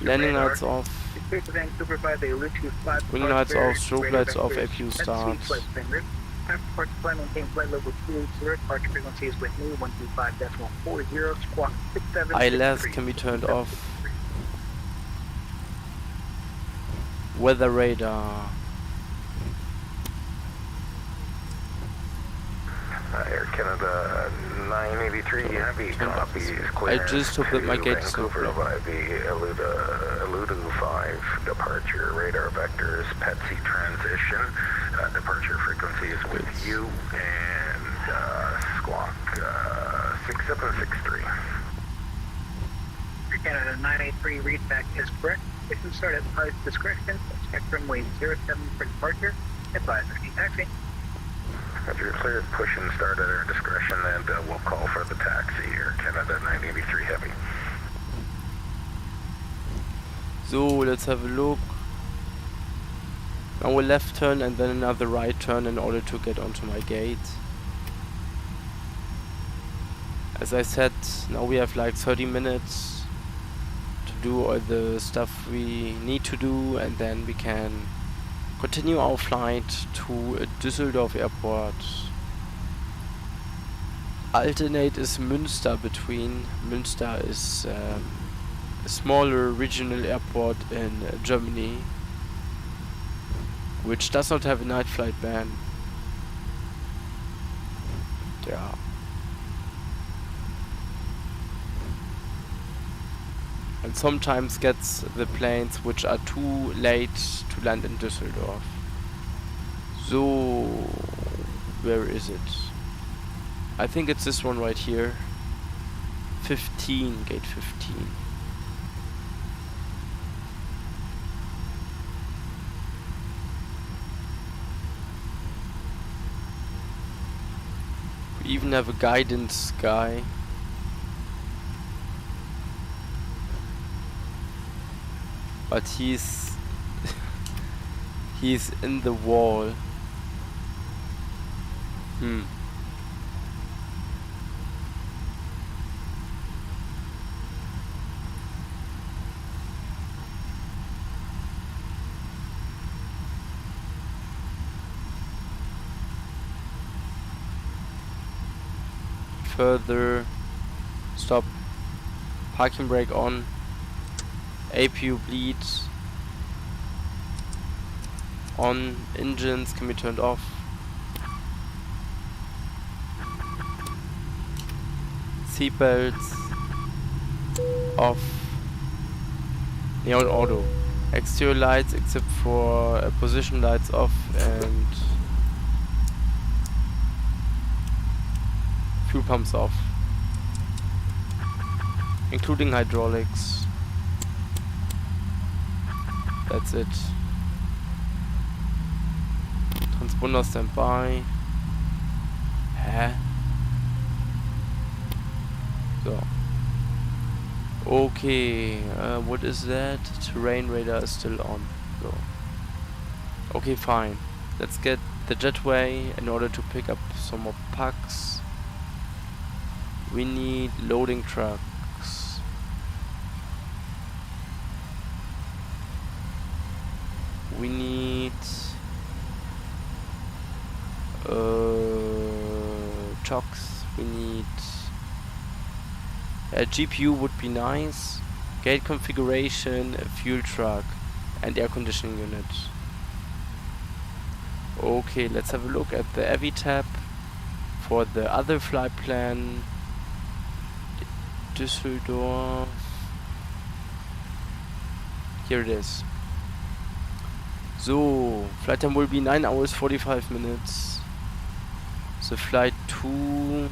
landing lights off, Secure to Vancouver by the Lutu 5. wing lights off, strobe lights off, APU start. Airport flight maintain flight level 280, departure frequency is with me, 125.40, squawk 67. ILS can be turned off. Weather radar. Air Canada 983 Heavy copies clear. I just hope that my gate is Vancouver open. by the Aludu 5 departure radar vectors, PETC transition, departure frequencies with you and squawk 6763. Air Canada 983 readback is correct. If you start at pilot's discretion, check runway 07 for departure, advisory taxi. If you're cleared, push and start at our discretion, and we'll call for the taxi. Air Canada 983 Heavy. So let's have a look. Now a left turn and then another right turn in order to get onto my gate. As I said, now we have like 30 minutes to do all the stuff we need to do, and then we can continue our flight to Düsseldorf Airport. Alternate is Münster between. Münster is a smaller regional airport in Germany, which does not have a night flight ban. Yeah. And sometimes gets the planes which are too late to land in Düsseldorf. So, where is it? I think it's this one right here. 15, gate 15. We even have a guidance guy. But he's he's in the wall. Further stop. Parking brake on. APU bleeds on, engines can be turned off. Seatbelts off. Neon auto. Exterior lights except for position lights off, and fuel pumps off, including hydraulics. That's it. Transponder standby. Hä? So. Okay, what is that? Terrain radar is still on. So. Okay, fine. Let's get the jetway in order to pick up some more pucks. We need loading trucks. We need trucks. We need a GPU would be nice. Gate configuration, a fuel truck, and air conditioning unit. Okay, let's have a look at the AVI tab for the other flight plan. Düsseldorf. Here it is. So, flight time will be 9 hours 45 minutes. The flight to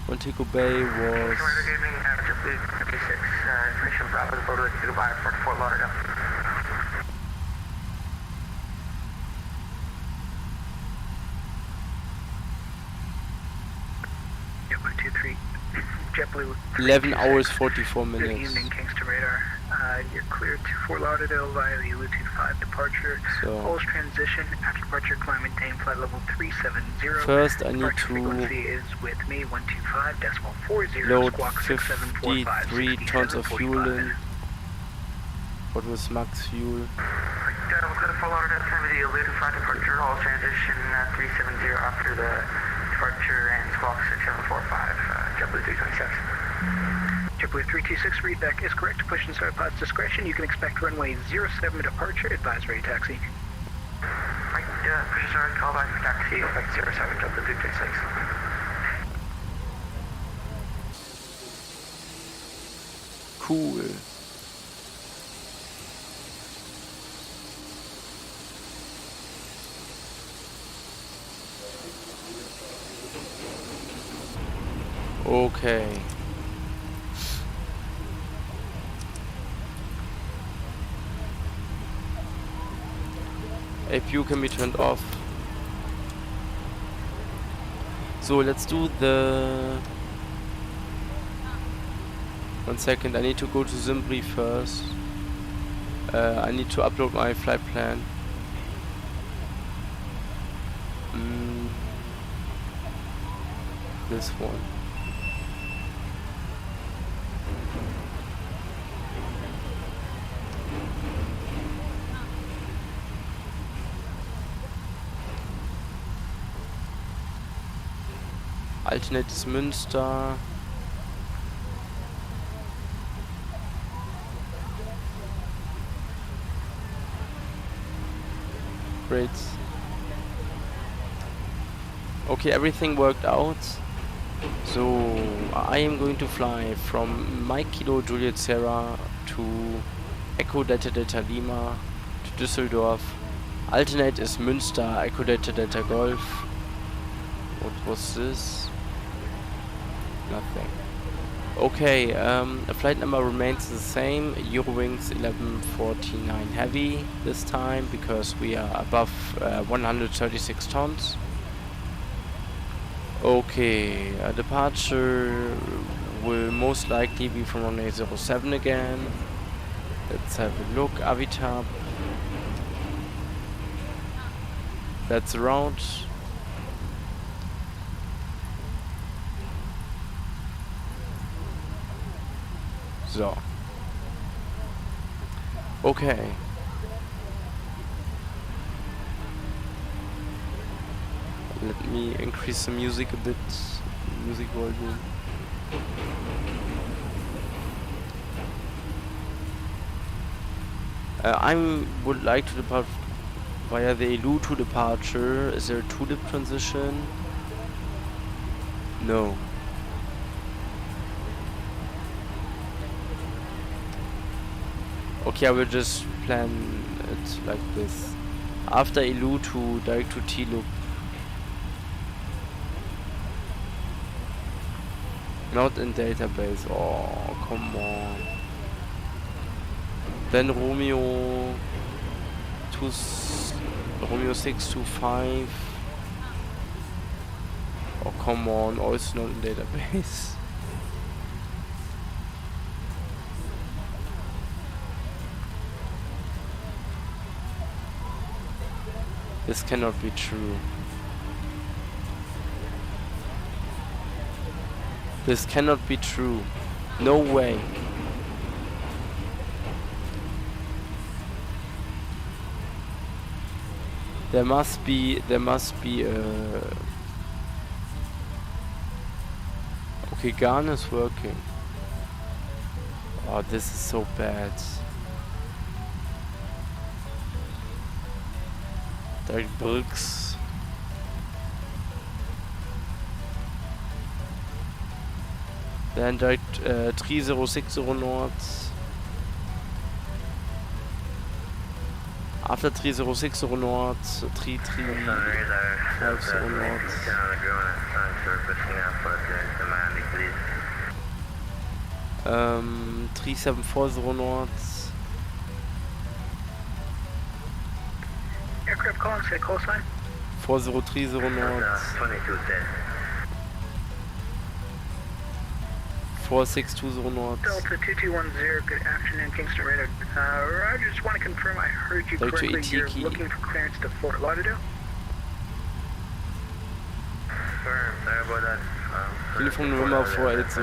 Montego Bay was JetBlue 11 hours 44 Good minutes. evening, Kingston Radar. You're cleared to Fort Lauderdale via the Ulu 25 departure. So- Pulse transition. After departure, climb maintain flight level 370. First, I need Departure to frequency is with me 125.40. load Squawk 6745. 53 tons of fuel in. What was max fuel? We'll go to Fort Lauderdale, time of the Ulu 25 departure. All transition 370 after the departure and squawk 6745. JetBlue 326. JetBlue 326, readback is correct. Push and start pod's discretion. You can expect runway 07 departure. Advise ready taxi. Right, push and start, call back for taxi. Effect 07, JetBlue 326. Cool. Okay. APU can be turned off. So let's do the... 1 second, I need to go to Zimbri first. I need to upload my flight plan. This one. Alternate ist Münster. Great. Okay, everything worked out. So I am going to fly from Mike Kilo Juliet Sierra to Echo Delta Delta Lima to Düsseldorf. Alternate is Münster, Echo Delta Delta Golf. What was this? Nothing. Okay, the flight number remains the same. Eurowings 1149 heavy this time because we are above 136 tons. Okay, departure will most likely be from runway 07 again. Let's have a look. Avitab. That's the route. So. Okay. Let me increase the music a bit. Music volume. I would like to depart via the Elu to departure. Is there a two-dip transition? No. Okay, I will just plan it like this. After Elu to direct to T-loop. Not in database. Oh, come on. Then Romeo 625. Oh, come on. Also not in database. This cannot be true. This cannot be true. No way. There must be okay, GAN is working. Oh, this is so bad. Direct Brooks. Then direct 3060 north. After 3060 north, 3350 north. 3740 north. Aircraft calling, say call sign. 4030 north. 4620 north. Delta 2210, good afternoon, Kingston Radar. Roger, just want to confirm I heard you Direct to correctly. You're Itiki. looking for clearance to Fort Lauderdale? Sorry about that. Uniform November 480.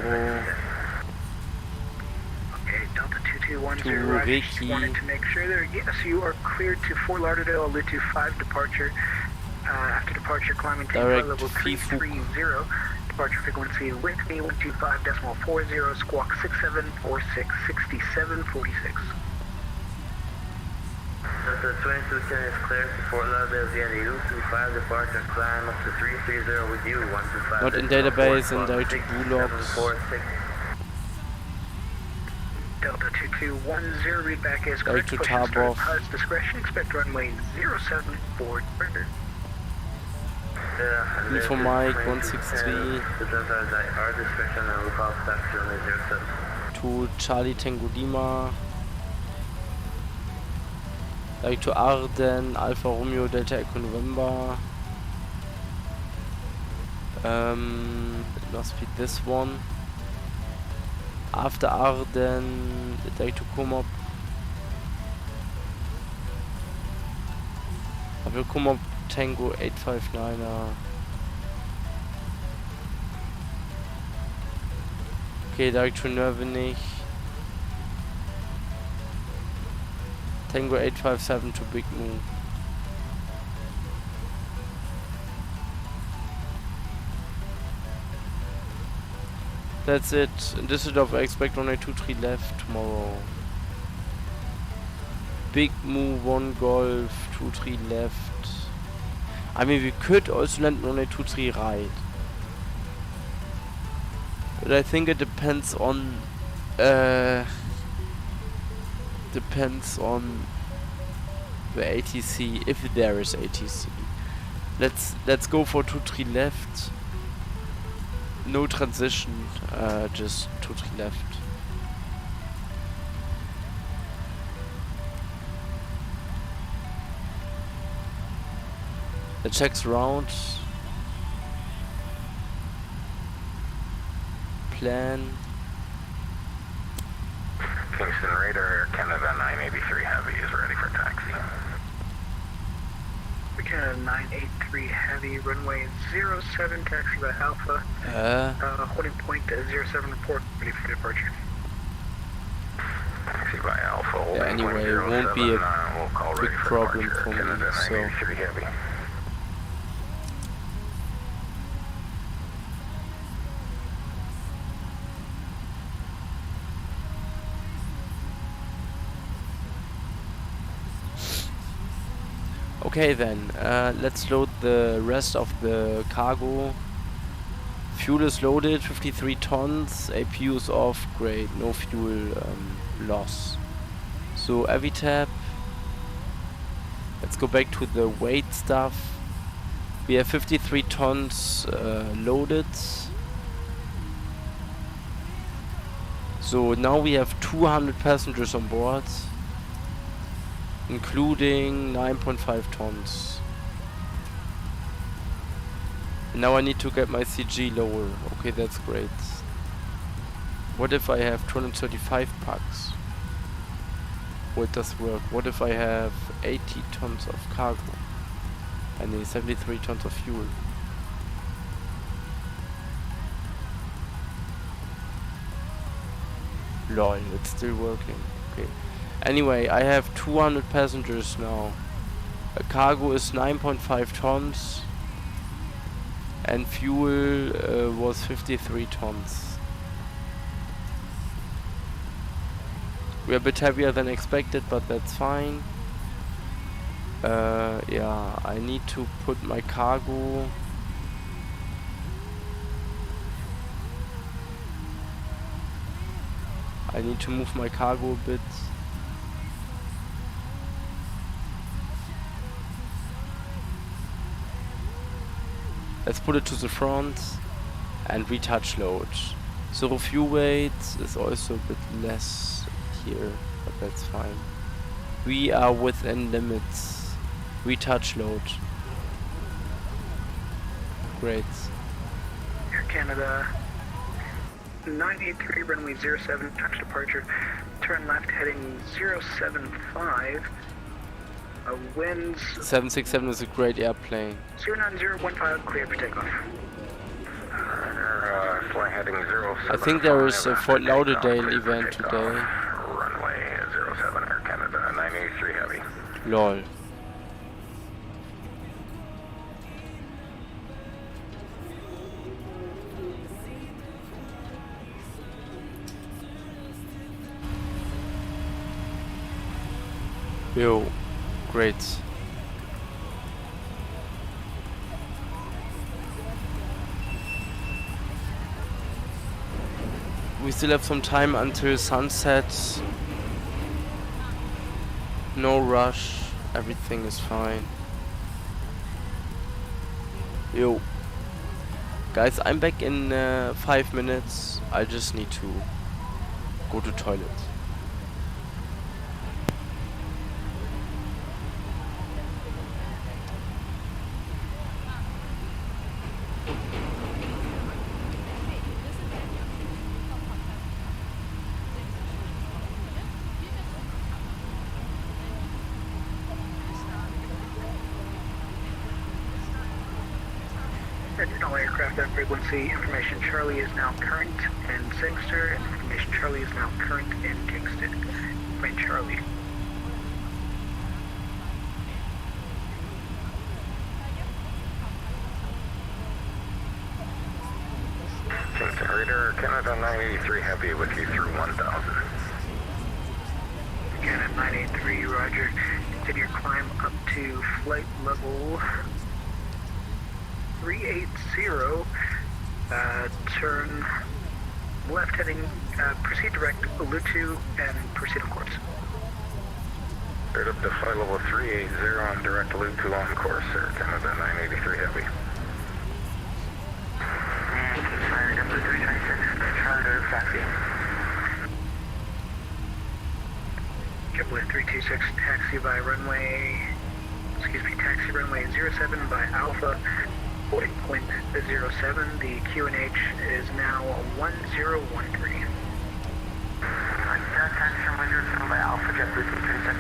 Okay, Delta 2210, To Roger, just Reiki. wanted to make sure there. Yes, you are cleared to Fort Lauderdale, Lutu 5 departure. After departure, climbing to Direct level to Fifuk. 330. Departure frequency with me 125.40, squawk 6746, 6746. The 2210 is clear to Fort Lauderdale via the U25 departure, climb up to 330 with you, 125. Not in database and direct to Bulogs. 746. Delta 2210, read back as Direct correct. to Push and start Tabov. at pilot's discretion. Expect runway 074. Info Mike 163 Our discretion and look off taxi runway 07. to Charlie Tango Lima. Direct to Arden, Alpha Romeo Delta Echo November. It must be this one. After Arden, direct to Komop. I will Komop Tango 859er. Okay, direct to Nervenich. Tango 857 to Big Moon. That's it. In Düsseldorf, I expect runway 23 left tomorrow. Big Move 1 Golf 23 left. I mean, we could also land runway 23 right. But I think it depends on the ATC, if there is ATC. Let's go for 23 left. No transition, just 23 left. It checks round. Plan. Kingston Radar, Air Canada 983 Heavy is ready for taxi. We Canada 983 heavy, runway 07, taxi by Alpha. Holding point 07 report, ready for departure. Taxi by Alpha, holding anyway, point it won't be a 079, we'll call ready big for problem departure. for me, Canada so 983 Heavy. okay then, let's load the rest of the cargo. Fuel is loaded, 53 tons, APU is off, great, no fuel loss. So Avitab, let's go back to the weight stuff. We have 53 tons loaded. So now we have 200 passengers on board, including 9.5 tons. Now I need to get my CG lower. Okay, that's great. What if I have 235 packs? Will it does work? What if I have 80 tons of cargo? I need 73 tons of fuel. Lol, it's still working. Okay. Anyway, I have 200 passengers now. A cargo is 9.5 tons. And fuel was 53 tons. We're a bit heavier than expected, but that's fine. Yeah, I need to put my cargo. I need to move my cargo a bit. Let's put it to the front and retouch load. So fuel weight is also a bit less here, but that's fine. We are within limits. Retouch load. Great. Air Canada 983 runway 07, touch departure. Turn left heading 075. Winds 767 is a great airplane. 09015, clear for takeoff. Fly heading 07. I think there is a Fort Lauderdale event today. Runway 07, Air Canada 983 heavy. Lol. Yo, great. We still have some time until sunset. No rush, everything is fine. Yo. Guys, I'm back in 5 minutes. I just need to go to toilet. All aircraft at frequency. Information Charlie is now current in Sangster. Information Charlie is now current in Kingston. Plane Charlie. Kingston Raider, Canada 983 heavy with you through 1000. Canada 983, roger. Continue your climb up to flight level 380. Turn left heading, proceed direct Ulutu and proceed on course. Straight up to flight level 380 on direct Ulutu on course, Air Canada 983 heavy. And fire W326, Charlie taxi. JetBlue 326, taxi by runway, taxi runway 07 by Alpha. Boarding point 07, the QNH is now 1013. Taxi runway 07 by Alpha, JetBlue 326.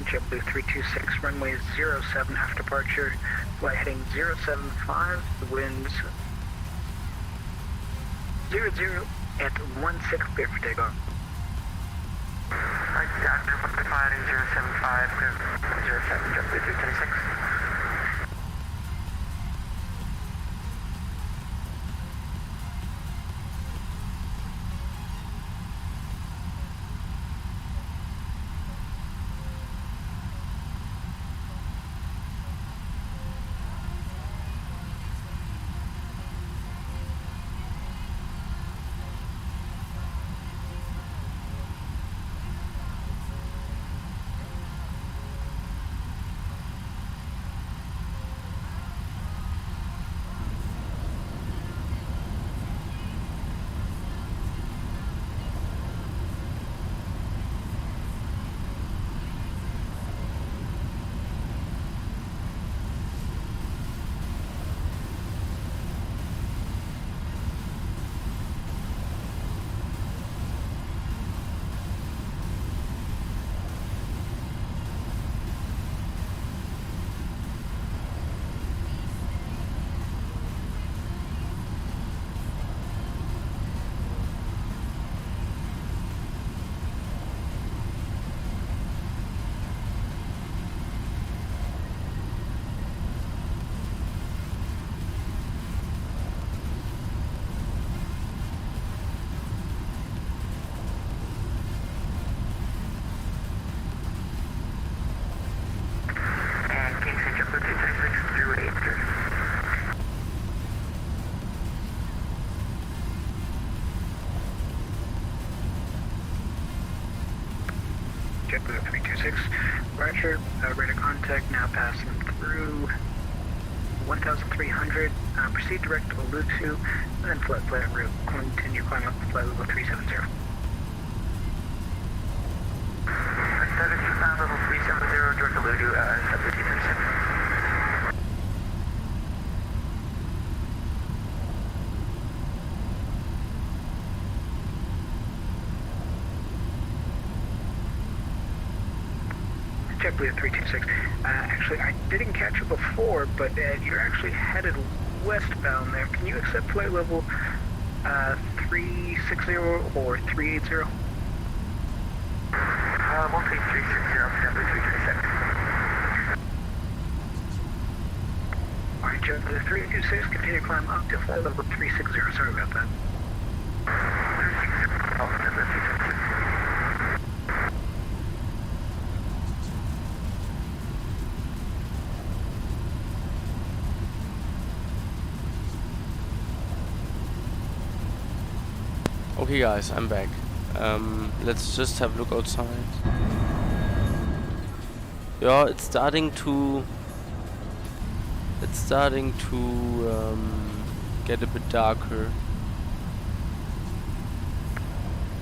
JetBlue 326, runway 07, half departure, flight heading 075, the winds 00 at 16, clear for takeoff. Yeah, defining 075 to 07, JetBlue 226. JetBlue 326, Roger, rate of contact now passing through 1,300, proceed direct to Olutu, and then flat route, continue climb up to flight level 370. Level 370, direct to Olutu, JetBlue 326. JetBlue 326. Actually, I didn't catch you before, but you're actually headed westbound there. Can you accept flight level 360 or 380? We'll take 360 for JetBlue 326. Alright, JetBlue 326, continue climb up to flight level 360. Sorry about that. 360, JetBlue 326. Okay guys, I'm back. Let's just have a look outside. Yeah, it's starting to get a bit darker.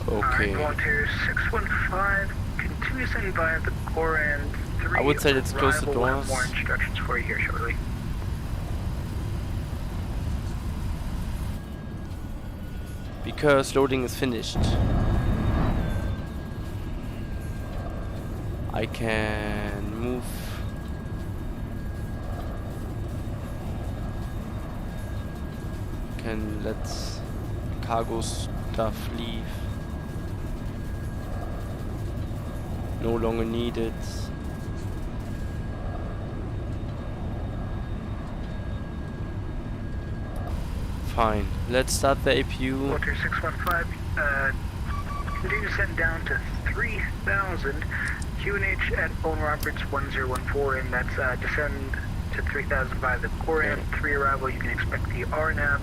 Okay. Volunteer 615, continue sending by the core and 3. I would say let's close the We'll have doors. more instructions for you here shortly. Because loading is finished. I can move. Can let cargo stuff leave. No longer needed. Fine. Let's start the APU. Walter 615, continue to send down to 3,000. QNH at Boeing Roberts 1014, and that's descend to 3,000 by the core end. 3 arrival, you can expect the RNAV.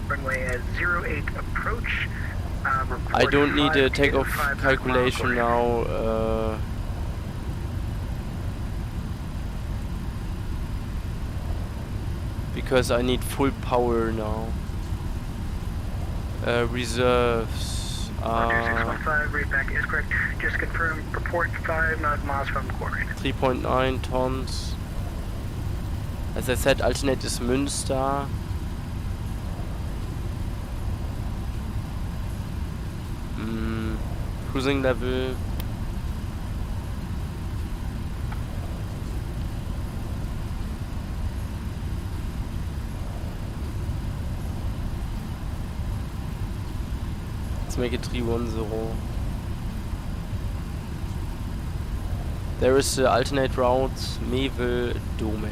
Runway at 08 approach. I don't need a 5 takeoff 5 calculation now. Because I need full power now. Reserves. Roger 615, read back is correct. Just confirm, report 5 miles from core. 3.9 tons. As I said, alternate is Münster. Cruising level. Let's make it 310. There is the alternate route Meville Domek.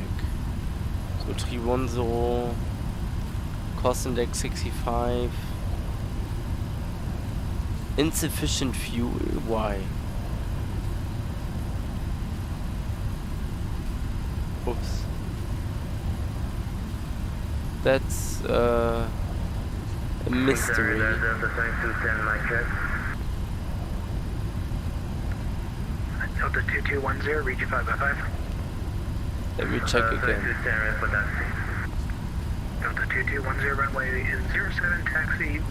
So 310, cost index 65. Insufficient fuel, why? Oops. That's a mystery. Delta 2210, region 555. Let me check again. Delta 2210, runway 07, taxi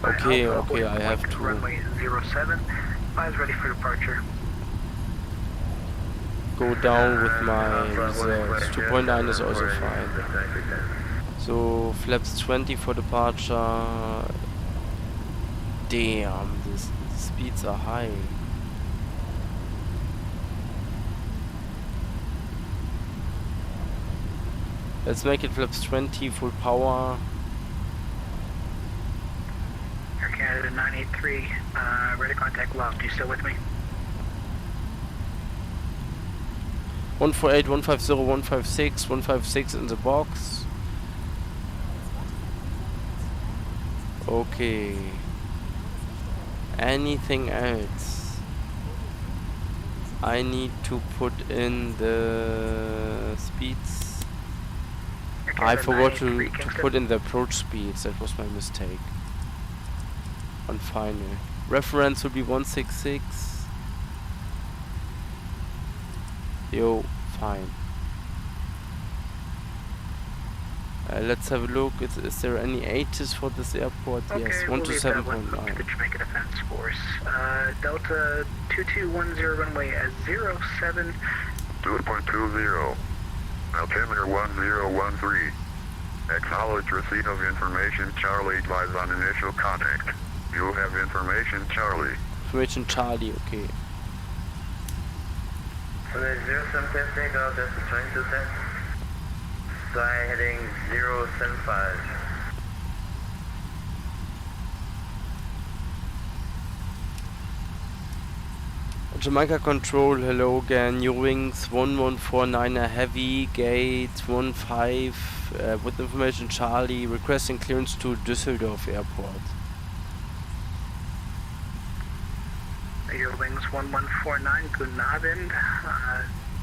by Okay, Alpha, okay, I have to. runway 07, flies ready for departure. Go down with my reserves. 2.9 is also fine. So flaps 20 for departure. Damn, the speeds are high. Let's make it flaps 20, full power. Air Canada 983, ready contact locked. You still with me? 148, 150, 156, 156 in the box. Okay. Anything else? I need to put in the speeds. I forgot to put in the approach speeds. That was my mistake. On final. Reference will be 166. Yo, fine. Let's have a look. Is there any H's for this airport? Yes, 127.9. The Jamaica Defense Force. Delta 2210 runway at 07. 2.20. Altimeter 1013. Acknowledge receipt of information. Charlie, advise on initial contact. You have information, Charlie. Information Charlie, okay. So there's 07 takeoff, that's the 22 cents. Fly heading 075. Jamaica Control, hello again. Eurowings 1149er heavy, gate 15 with information Charlie, requesting clearance to Düsseldorf Airport. Eurowings 1149, guten Abend.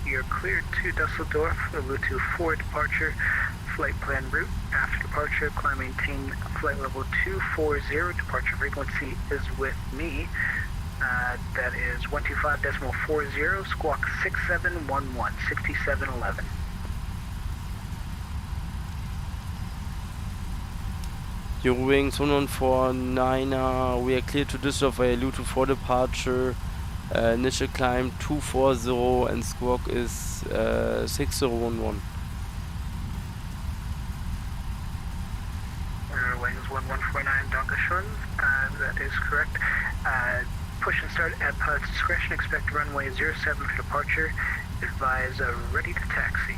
You're cleared to Dusseldorf, Lutu 4 departure, flight plan route. After departure, climb maintain flight level 240, departure frequency is with me. That is 125.40, squawk 6711, 6711. Eurowings 1149er, we are clear to Düsseldorf via Lutu 4 departure. Initial climb 240 and squawk is 6011. Eurowings 1149, Dankeschön. That is correct. Push and start at pilot's discretion. Expect runway 07 for departure. Advise ready to taxi.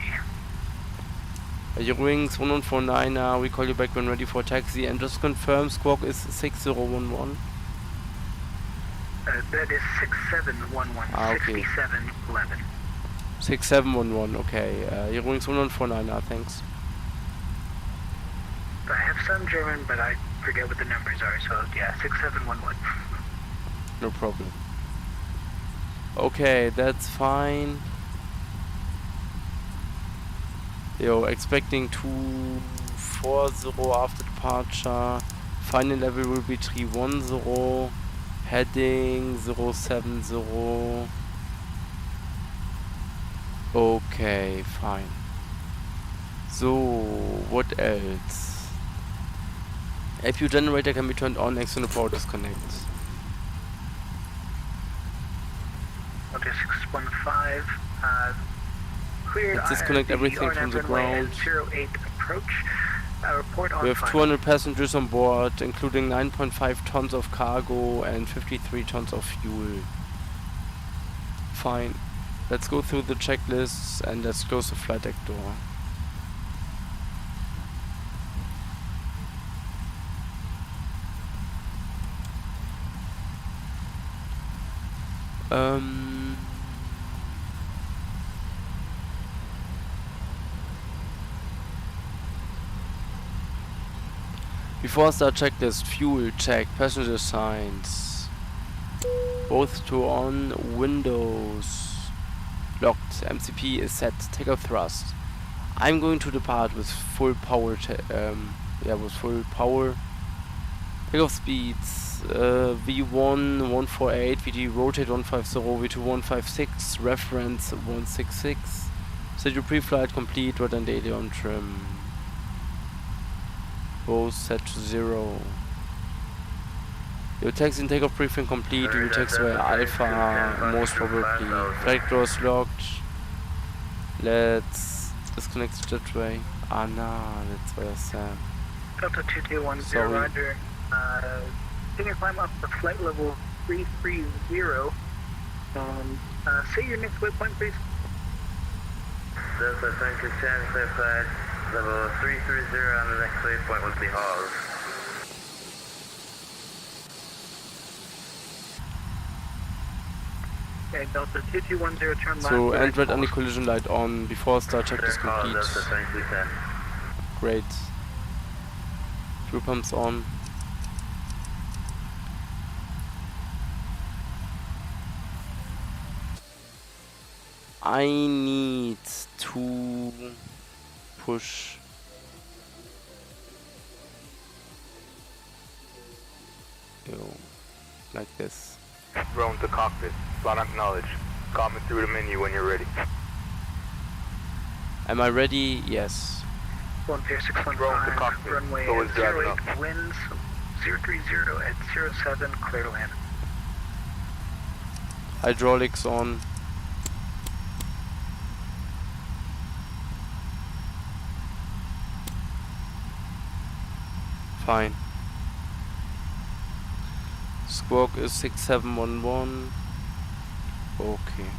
Eurowings 1149er, we call you back when ready for taxi, and just confirm squawk is 6011. That is 6711, okay. 6711. 6711, okay. Eurowings 1149er, thanks. I have some German, but I forget what the numbers are, so yeah, 6711. No problem. Okay, that's fine. Yo, expecting 240 after departure. Final level will be 310. Heading 070. Okay, fine. So, what else? APU generator can be turned on, external power disconnect. Okay, 615. Cleared. Let's disconnect everything from the ground. 08 approach. Report on We have final. 200 passengers on board, including 9.5 tons of cargo and 53 tons of fuel. Fine. Let's go through the checklists and let's close the flight deck door. Before start checklist, fuel check, passenger signs. Both to on, windows locked, MCP is set, takeoff thrust. I'm going to depart with full power, with full power. Takeoff speeds, V1 148, VT rotate 150, V2 156, reference 166. Set your pre-flight complete, red and daily on trim. Both set to 0. Your taxi and takeoff briefing complete, you will taxi by Alpha, most probably. Flight doors locked. Let's disconnect the jetway. Ah, nah, that's where Sam. Delta 2210, Sorry. roger. Can you climb up to flight level 330? Say your next waypoint, please. Delta 2210, clear flight level 330 on the next waypoint would be Halls. Okay, Delta 2210, turn left. So, and red Halls. anti-collision light on before start checklist Clear call, complete. Delta 2210. Great. Fuel pumps on. I need to push. Like this. Drone to cockpit. Flight acknowledged. Comment through the menu when you're ready. Am I ready? Yes. 10615, Drone to cockpit. runway So is driving 08, up. winds 030 at 07, clear to land. Hydraulics on. Fine. Squawk is 6711. Okay.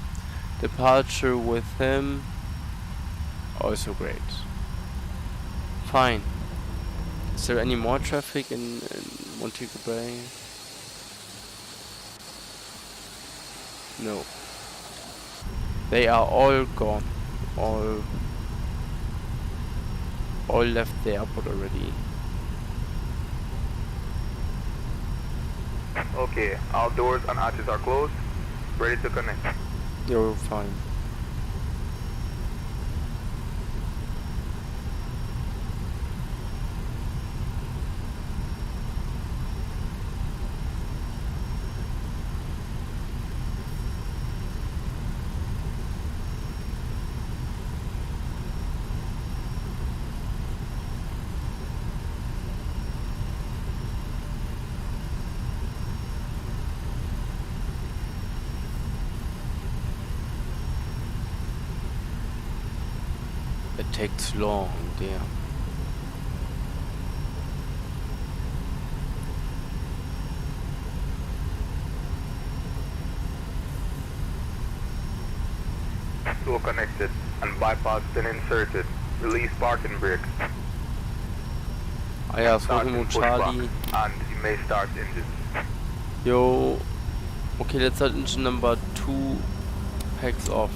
Departure with him. Also great. Fine. Is there any more traffic in Montego Bay? No. They are all gone. All left the airport already. Okay, all doors and hatches are closed. Ready to connect. You're fine. It takes long, damn. Tool connected and bypass been inserted. Release parking brake. Ah ja, es Start Romeo and push back. Charlie. And you may start engine. Yo. Okay, let's start engine number 2 packs off.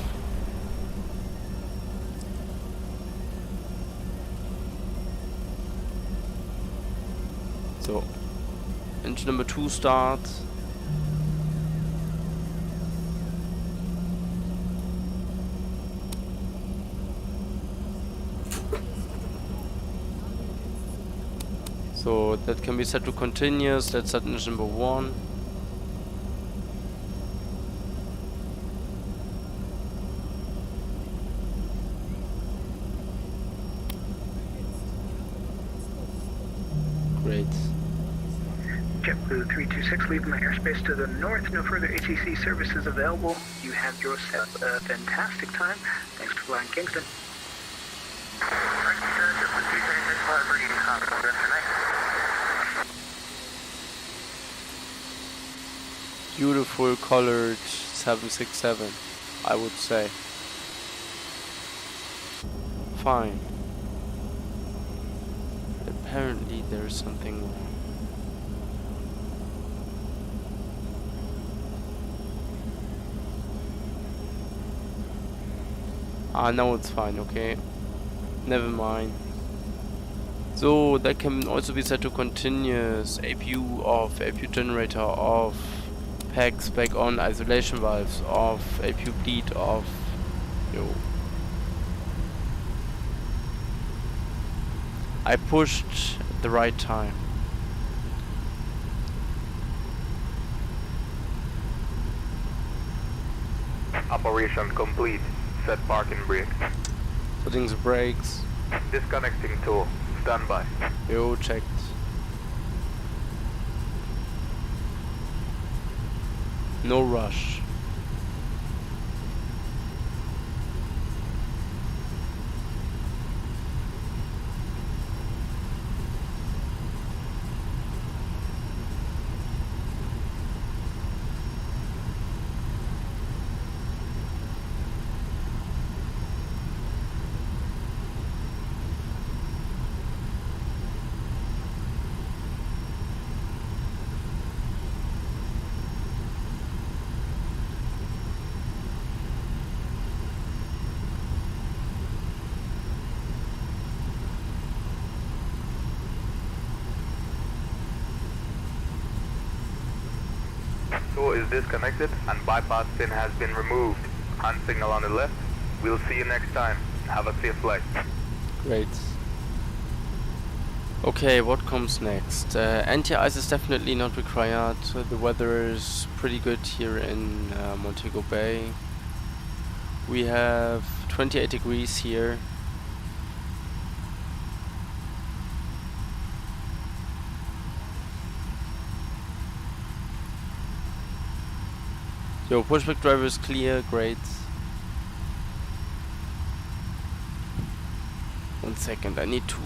So, engine number 2 starts. So that can be set to continuous. Let's set engine number 1. Great. JetBlue 326, leaving my airspace to the north. No further ATC services available. You have yourself a fantastic time. Thanks for flying Kingston. Beautiful colored 767, I would say. Fine. Apparently there is something wrong. Ah, now it's fine, okay. Never mind. So that can also be set to continuous, APU off, APU generator off, packs back on, isolation valves off, APU bleed off. Yo. I pushed at the right time. Operation complete. Set parking brake. Putting the brakes. Disconnecting tool. Standby. Yo, checked. No rush. Tool is disconnected and bypass pin has been removed. Hand signal on the left. We'll see you next time. Have a safe flight. Great. Okay, what comes next? Anti-ice is definitely not required. The weather is pretty good here in Montego Bay. We have 28 degrees here. Yo, pushback driver is clear, great. 1 second, I need to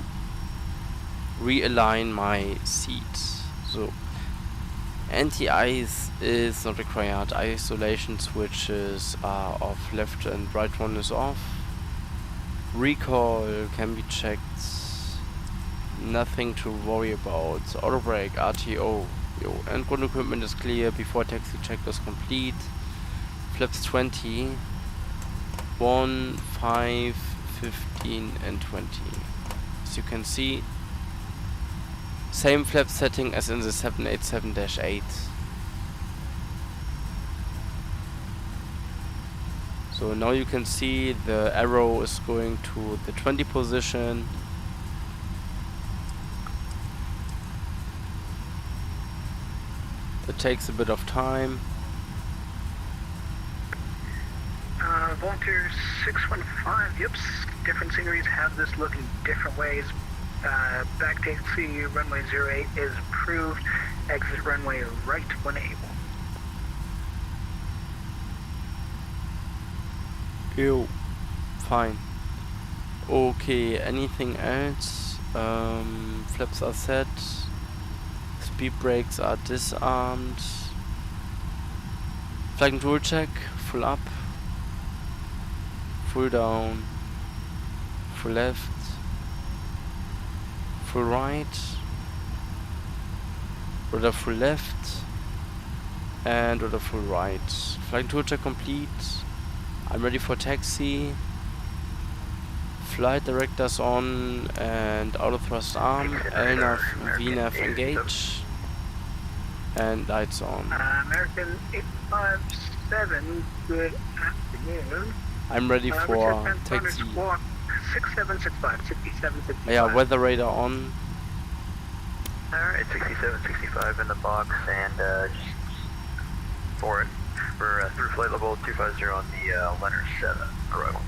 realign my seat. So, anti-ice is not required. Isolation switches are off, left and right one is off. Recall can be checked. Nothing to worry about. Auto brake, RTO. Yo, and ground equipment is clear. Before taxi check is complete. Flaps 20, 1, 5, 15 and 20. As you can see, same flap setting as in the 787-8. So now you can see the arrow is going to the 20 position. It takes a bit of time. Volunteer 615, yep, different sceneries have this looking different ways. Back taxi runway 08 is approved. Exit runway right when able. Ew. Fine. Okay, anything else? Flaps are set. Speed brakes are disarmed. Flight control check. Full up. Full down. Full left. Full right. Rudder full left. And rudder full right. Flight control check complete. I'm ready for taxi. Flight directors on and auto thrust arm. LNAV, VNAV engage. And lights on. American 857, good afternoon. I'm ready for taxi. 6765, 6765. Yeah, weather radar on. Alright, 6765 in the box and just for it. We're through flight level 250 on the Leonard 7 arrival.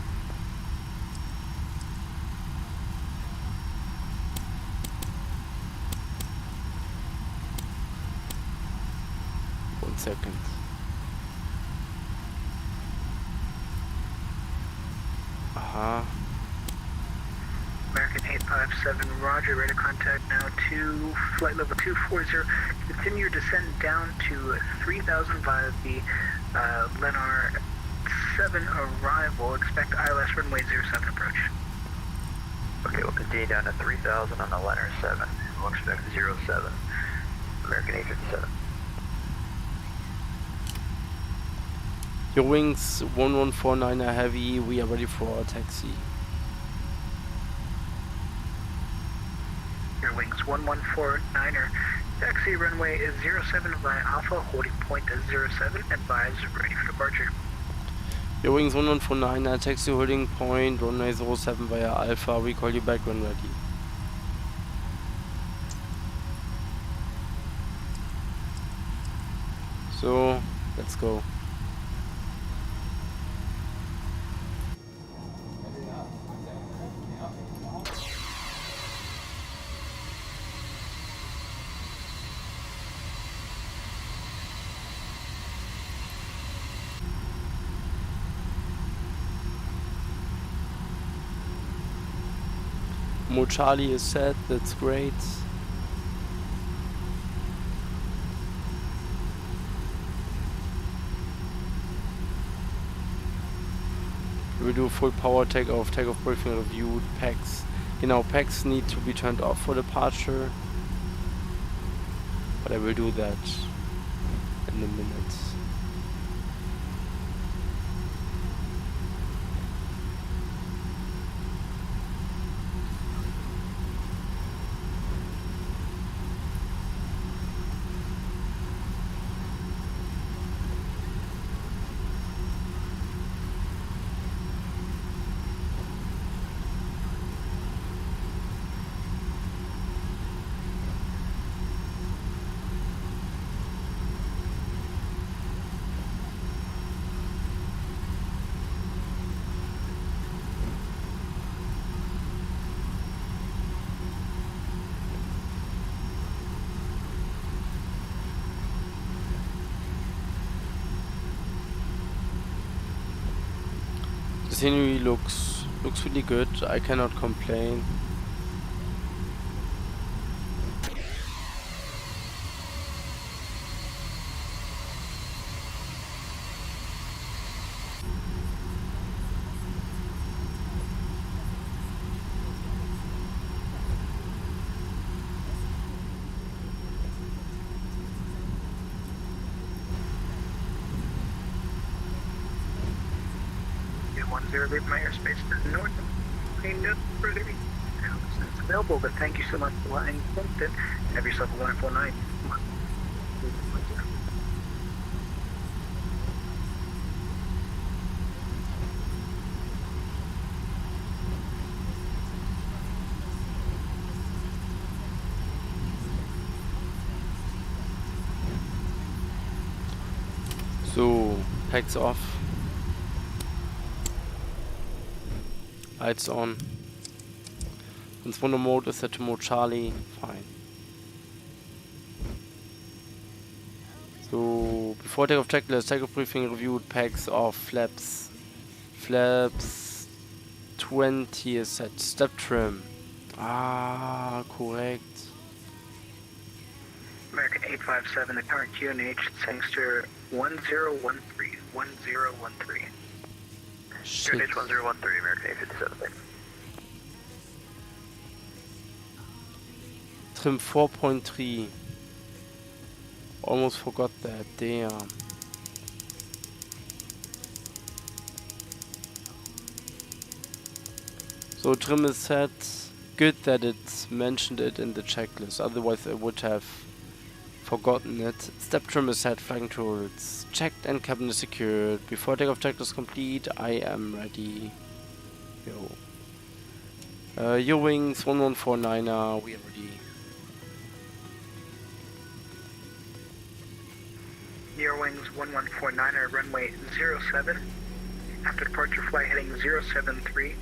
One second. American 857, roger, radar contact now to flight level 240. Continue descent down to 3000 via the Lenar 7 arrival. Expect ILS runway 07 approach. Okay, we'll continue down to 3000 on the Leonard 7. We'll expect 07. American 857. Eurowings 1149er heavy, we are ready for taxi. Eurowings 1149er. Taxi runway is 07 via Alpha, holding point is 07. Advise, ready for departure. Eurowings 1149, taxi holding point, runway 07 via Alpha, we call you back when ready. So, let's go. Mode Charlie is set, that's great. We do full power takeoff briefing review, packs. Genau, packs need to be turned off for departure. But I will do that in a minute. The scenery looks really good. I cannot complain. Leave my airspace to the north. Cleaned up further east. It's available, but thank you so much for flying Clinton. Have yourself a wonderful night. So, packs off. Lights on. Transponder mode is set to mode Charlie. Fine. So before takeoff checklist, takeoff briefing reviewed, packs off, flaps. Flaps 20 is set. Step trim. Ah, correct. American 857, the current QNH, Sangster 1013. 1013. Shit. QNH 1013, American 857, thanks. Trim 4.3. Almost forgot that, damn. So trim is set. Good that it's mentioned it in the checklist, otherwise I would have forgotten it. Step trim is set, flying towards checked and cabin is secured. Before takeoff checklist complete, I am ready. Yo. Eurowings 1149er, we are ready. Eurowings 1149er, runway 07. After departure, fly heading 073.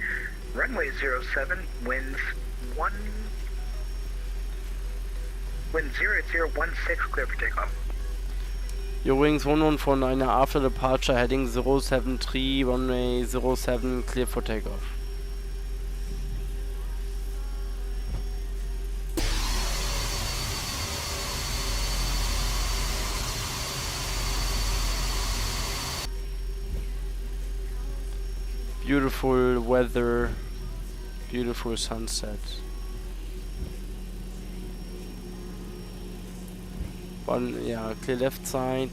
Runway 07, winds 08016, clear for takeoff. Eurowings 1149er, after departure, heading 073, runway 07, clear for takeoff. Beautiful weather, beautiful sunset. One, yeah, clear left side.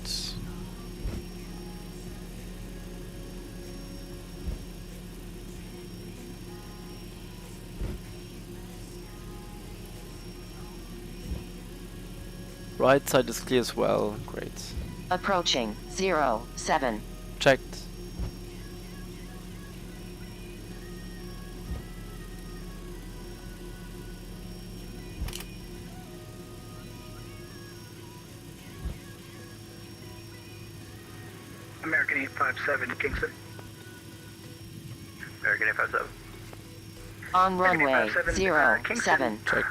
Right side is clear as well. Great. Approaching 07. Checked. American 857, Kingston. American 857. On runway 857, 07. Checked.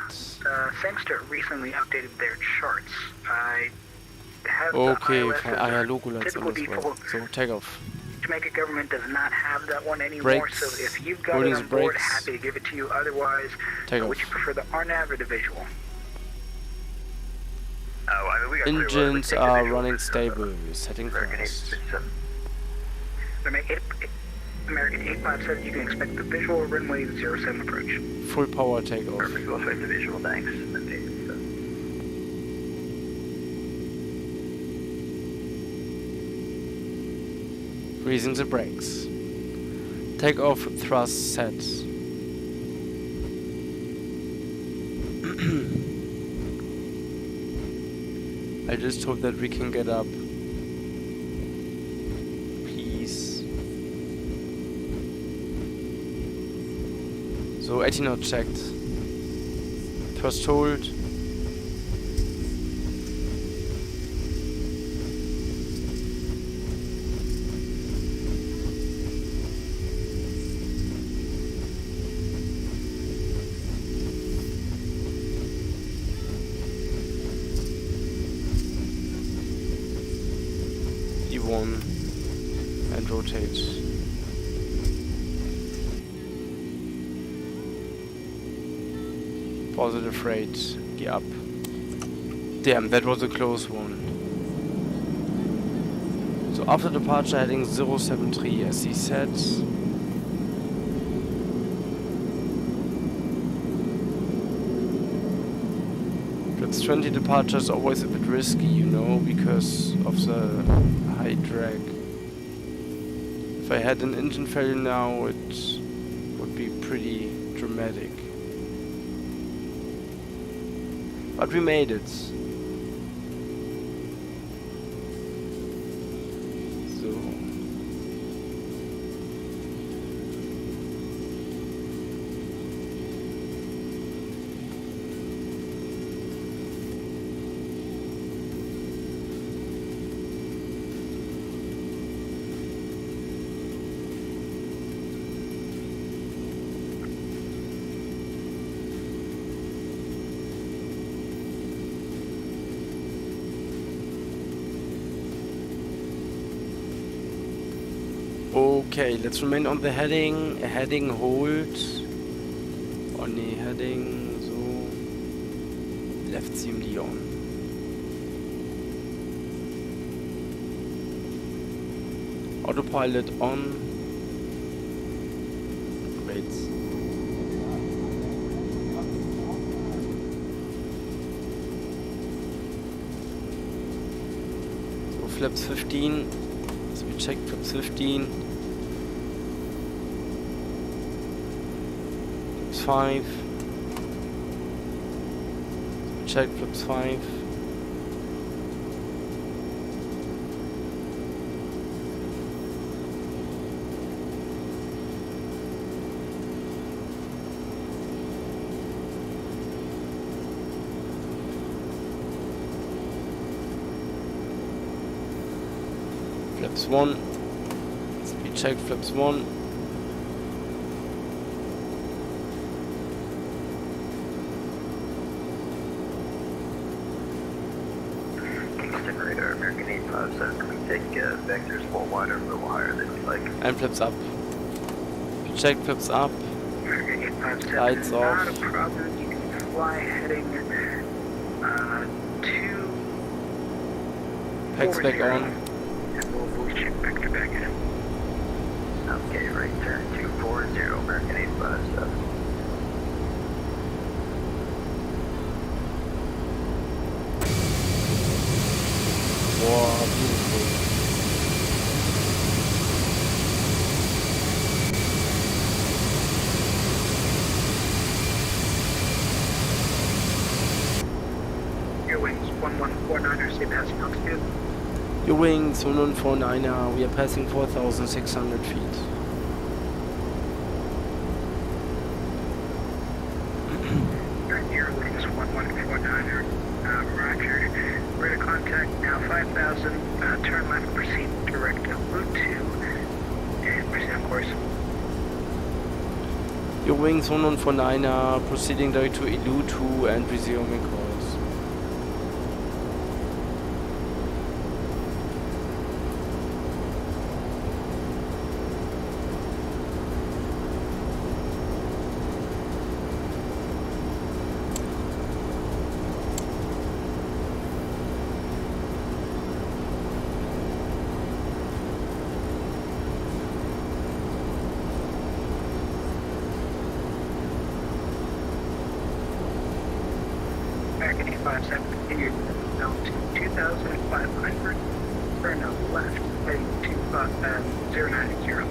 Samster recently updated their charts. I have Okay, the ILS fine. as Ah ja, their Logo lights on typical as well. default. So, take off. Jamaica government does not have that one anymore, Brakes. so if you've got Holding it the on board, brakes. happy to give it to you. Otherwise, Take would off. you prefer the RNAV or the visual? I mean, we got clear weather. We Engines take the are visual. running stable. Setting American fast. 857. American 857, you can expect the visual runway 07 approach. Full power takeoff. Perfect, we'll expect the visual, thanks. Okay, so. Freezing the brakes. Takeoff thrust set. I just hope that we can get up. Please. So 18 knot checked. Thrust hold. E1 and rotate. Positive rate, be up. Damn, that was a close one. So after departure heading 073 as he said. Flips 20 departure is always a bit risky, you know, because of the high drag. If I had an engine failure now, it would be pretty dramatic. But we made it. So. Okay, let's remain on the heading. Heading hold. On the heading, so. Left CMD on. Autopilot on. Great. So flaps 15. So we check flaps 15. 5. Check flips 5. Flips 1. Speed check flips 1. Radar, American 857, can we take vectors full wider, a little higher than you'd like? And flips up. Check flips up. American 857, Lights not off. a problem. You can fly heading 2. Packs back on. And we'll voice check vector back in. Okay, right turn 240, American 857. Wow, beautiful. Eurowings 11 They passing altitude. Eurowings 1149er, we are passing 4,600 feet. Eurowings 1149er, roger. We're to contact now 5,000, turn left, proceed direct to Route 2, and proceed on course. Eurowings 1149er, proceeding direct to Elu 2 and resuming course. Back at 857, continue down to 2,500, turn left, heading to 090.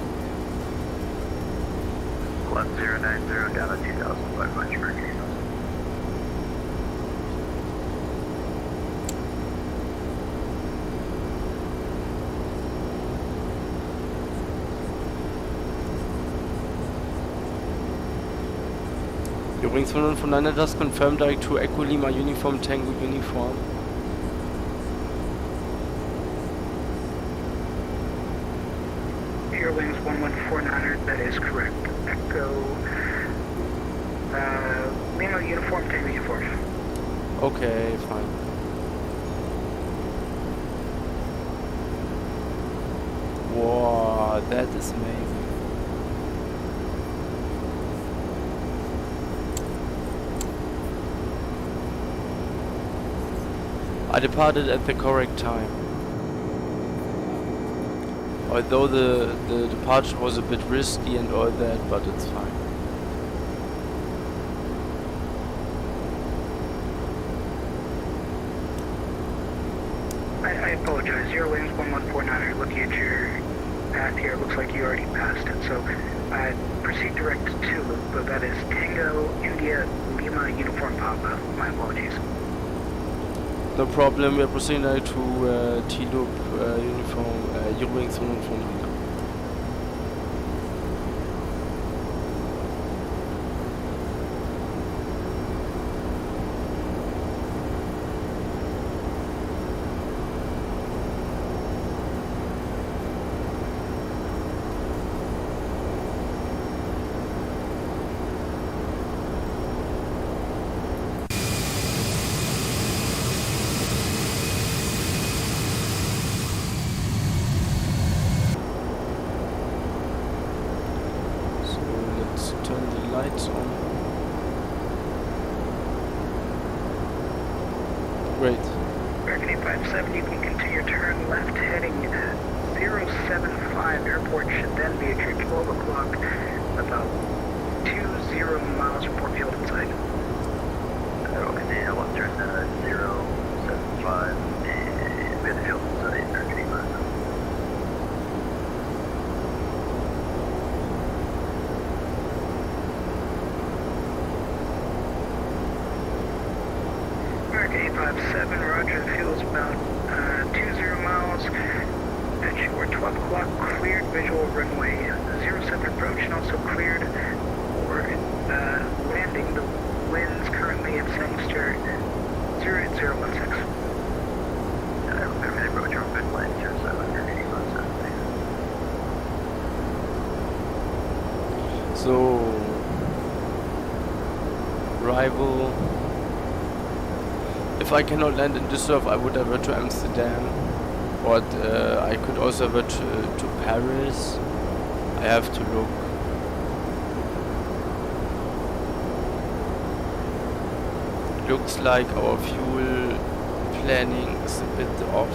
Left 090 down to 2,500. Eurowings 1149er, just confirm direct to Echo Lima Uniform Tango Uniform. Eurowings 1149er, that is correct. Echo, Lima Uniform, Tango Uniform. Okay, fine. Wow, that is amazing. I departed at the correct time. Although the departure was a bit risky and all that, but it's fine. I apologize. Eurowings 1149er, looking at your path here, looks like you already passed it. So proceed direct to Loop, but that is Tango, India, Lima, Uniform Papa. My apologies. No problem, we are proceeding now to T-Loop Uniform, Eurowings 149. Turn the lights on. Great. American 857, you can continue turn left heading 075. Airport should then be at your 12 o'clock, about 20 miles from Port Field inside. Okay, I want to turn 075 and we have the field inside American 857. American 857, roger, the fuel's about 20 miles. At your 12 o'clock, cleared visual runway 07 approach, and also cleared for landing. The winds currently at Sangster 08016. I remember the approach on good line 07 and 817. So, arrival. If I cannot land in Düsseldorf, I would avert to Amsterdam, but I could also avert to Paris. I have to look. Looks like our fuel planning is a bit off.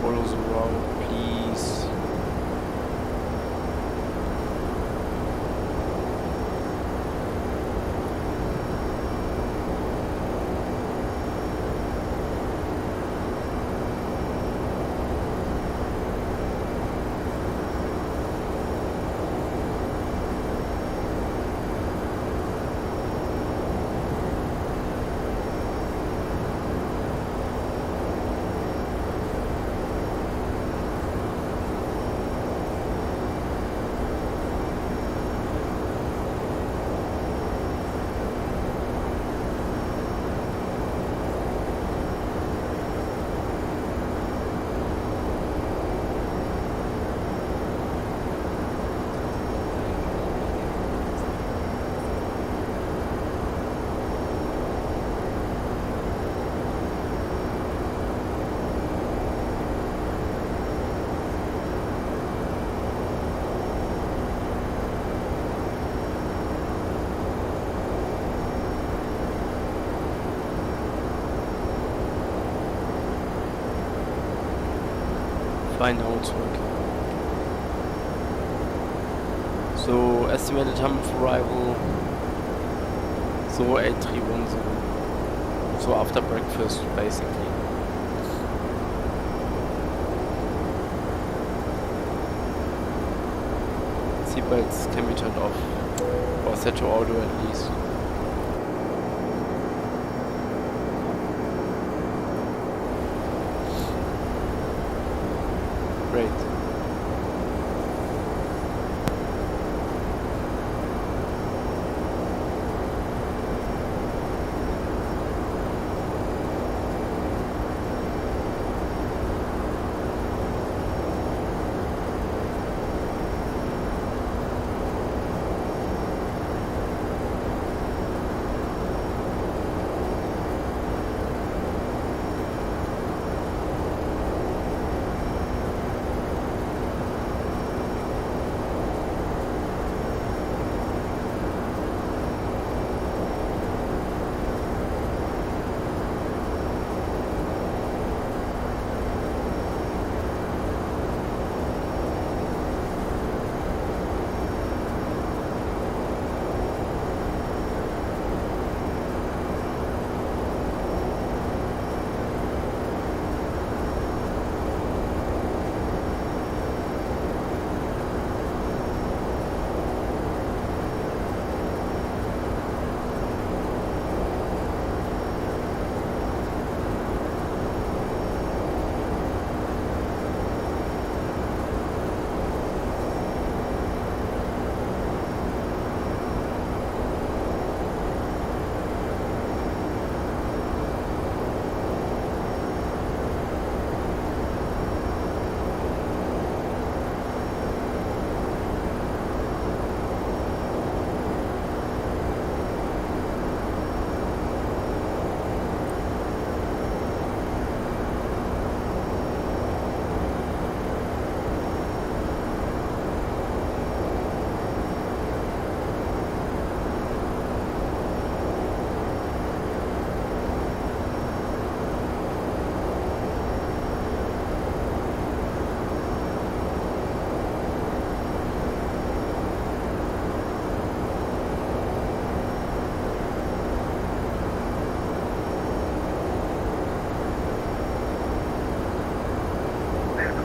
Follow the route, please. By now it's working. So estimated time of arrival, so 8310. So after breakfast basically. Seatbelts can be turned off, or set to auto at least. Great.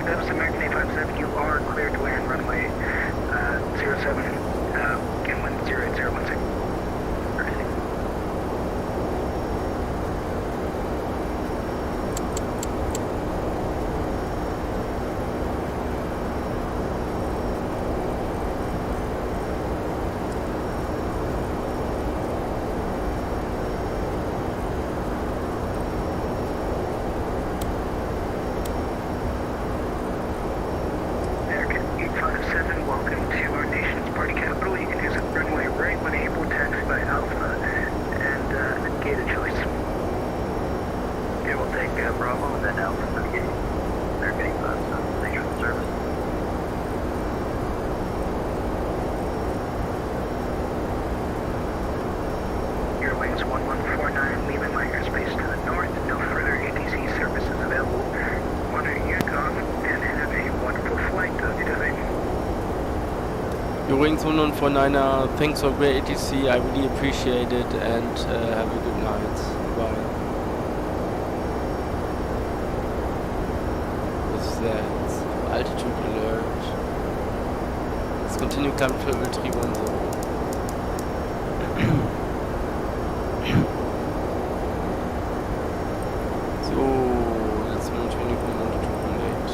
That's American 857. You are cleared to land runway 07, and wind 08016. American 857, welcome to our nation's party capital. You can use it runway right when able, taxi by Alpha, and gate of choice. Okay, we'll take Bravo and then Alpha for the gate. American 857, thanks for the service. Eurowings 1149, leaving my airspace to the north. No further ATC services available. Monitor Yukon and have a wonderful flight. Eurowings 1149er, thanks for great ATC, I really appreciate it, and have a good night. Bye. What's that? Altitude alert. Let's continue climb to level 310. So, let's move 20.1 to 2.8.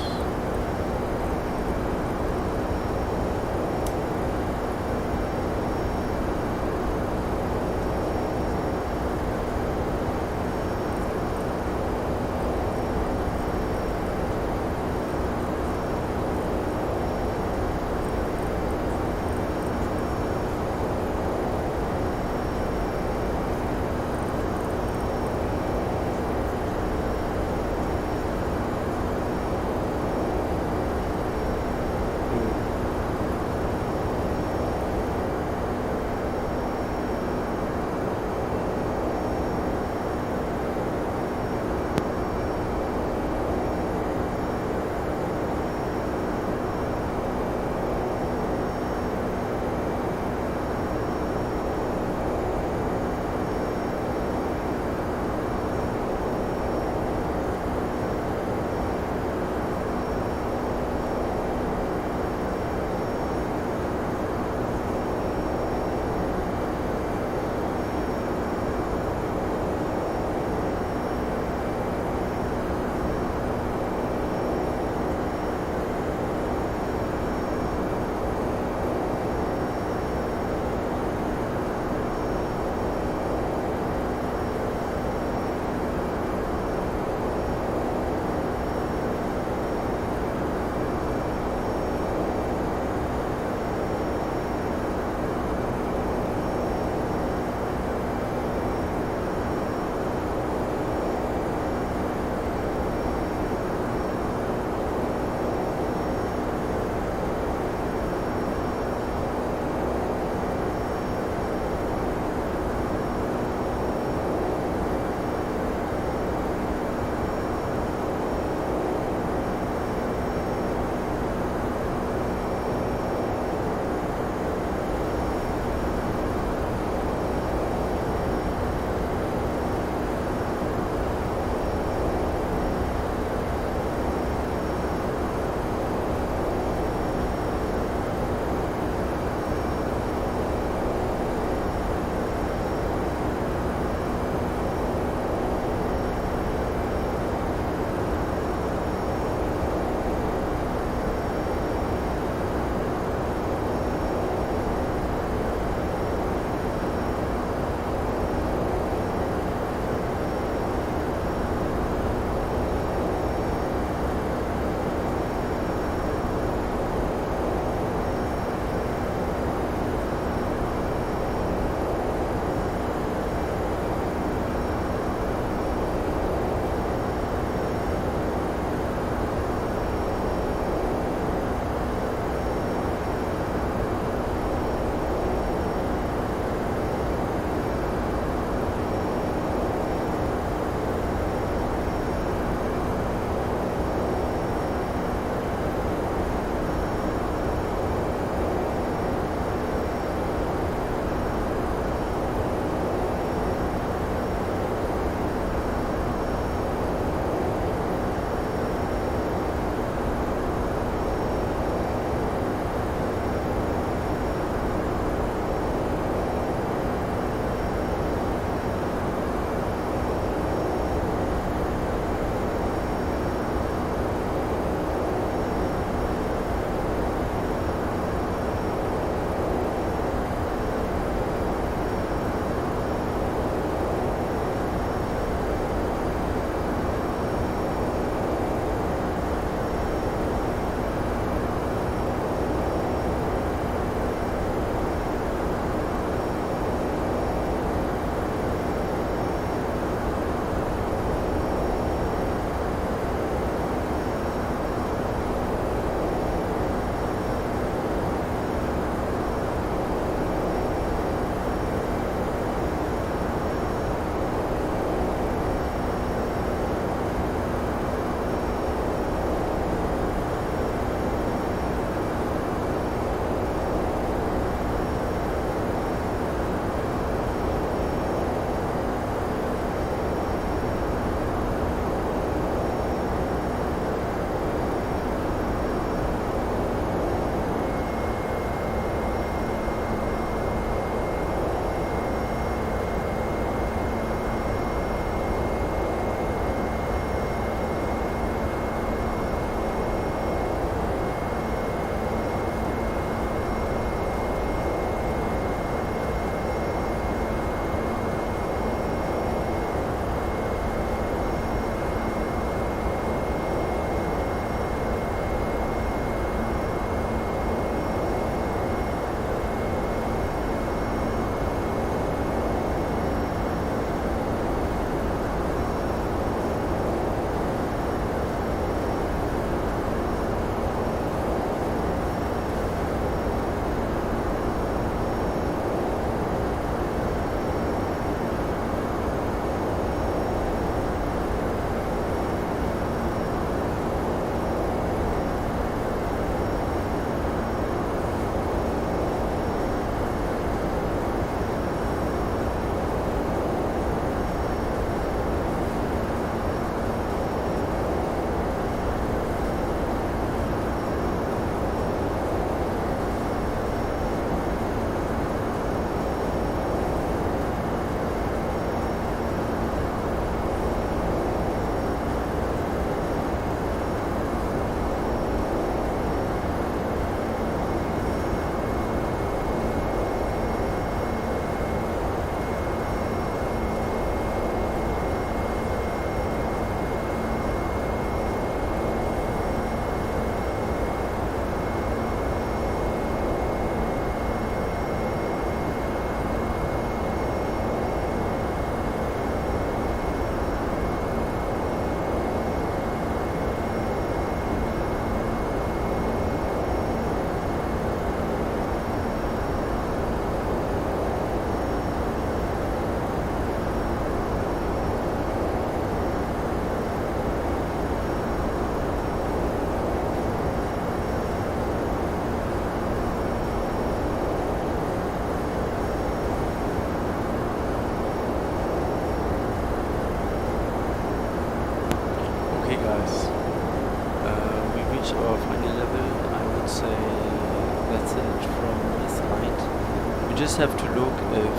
just have to look if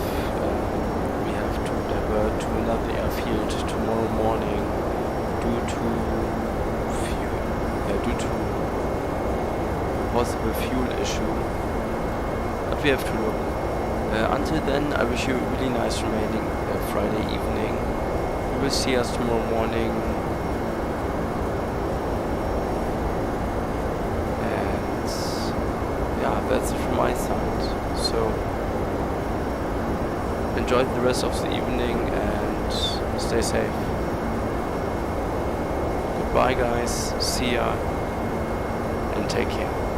we have to divert to another airfield tomorrow morning due to possible fuel issue. But we have to look. Until then, I wish you a really nice remaining Friday evening. You will see us tomorrow morning. And yeah, that's it from my side. So enjoy the rest of the evening and stay safe. Goodbye guys, see ya, and take care.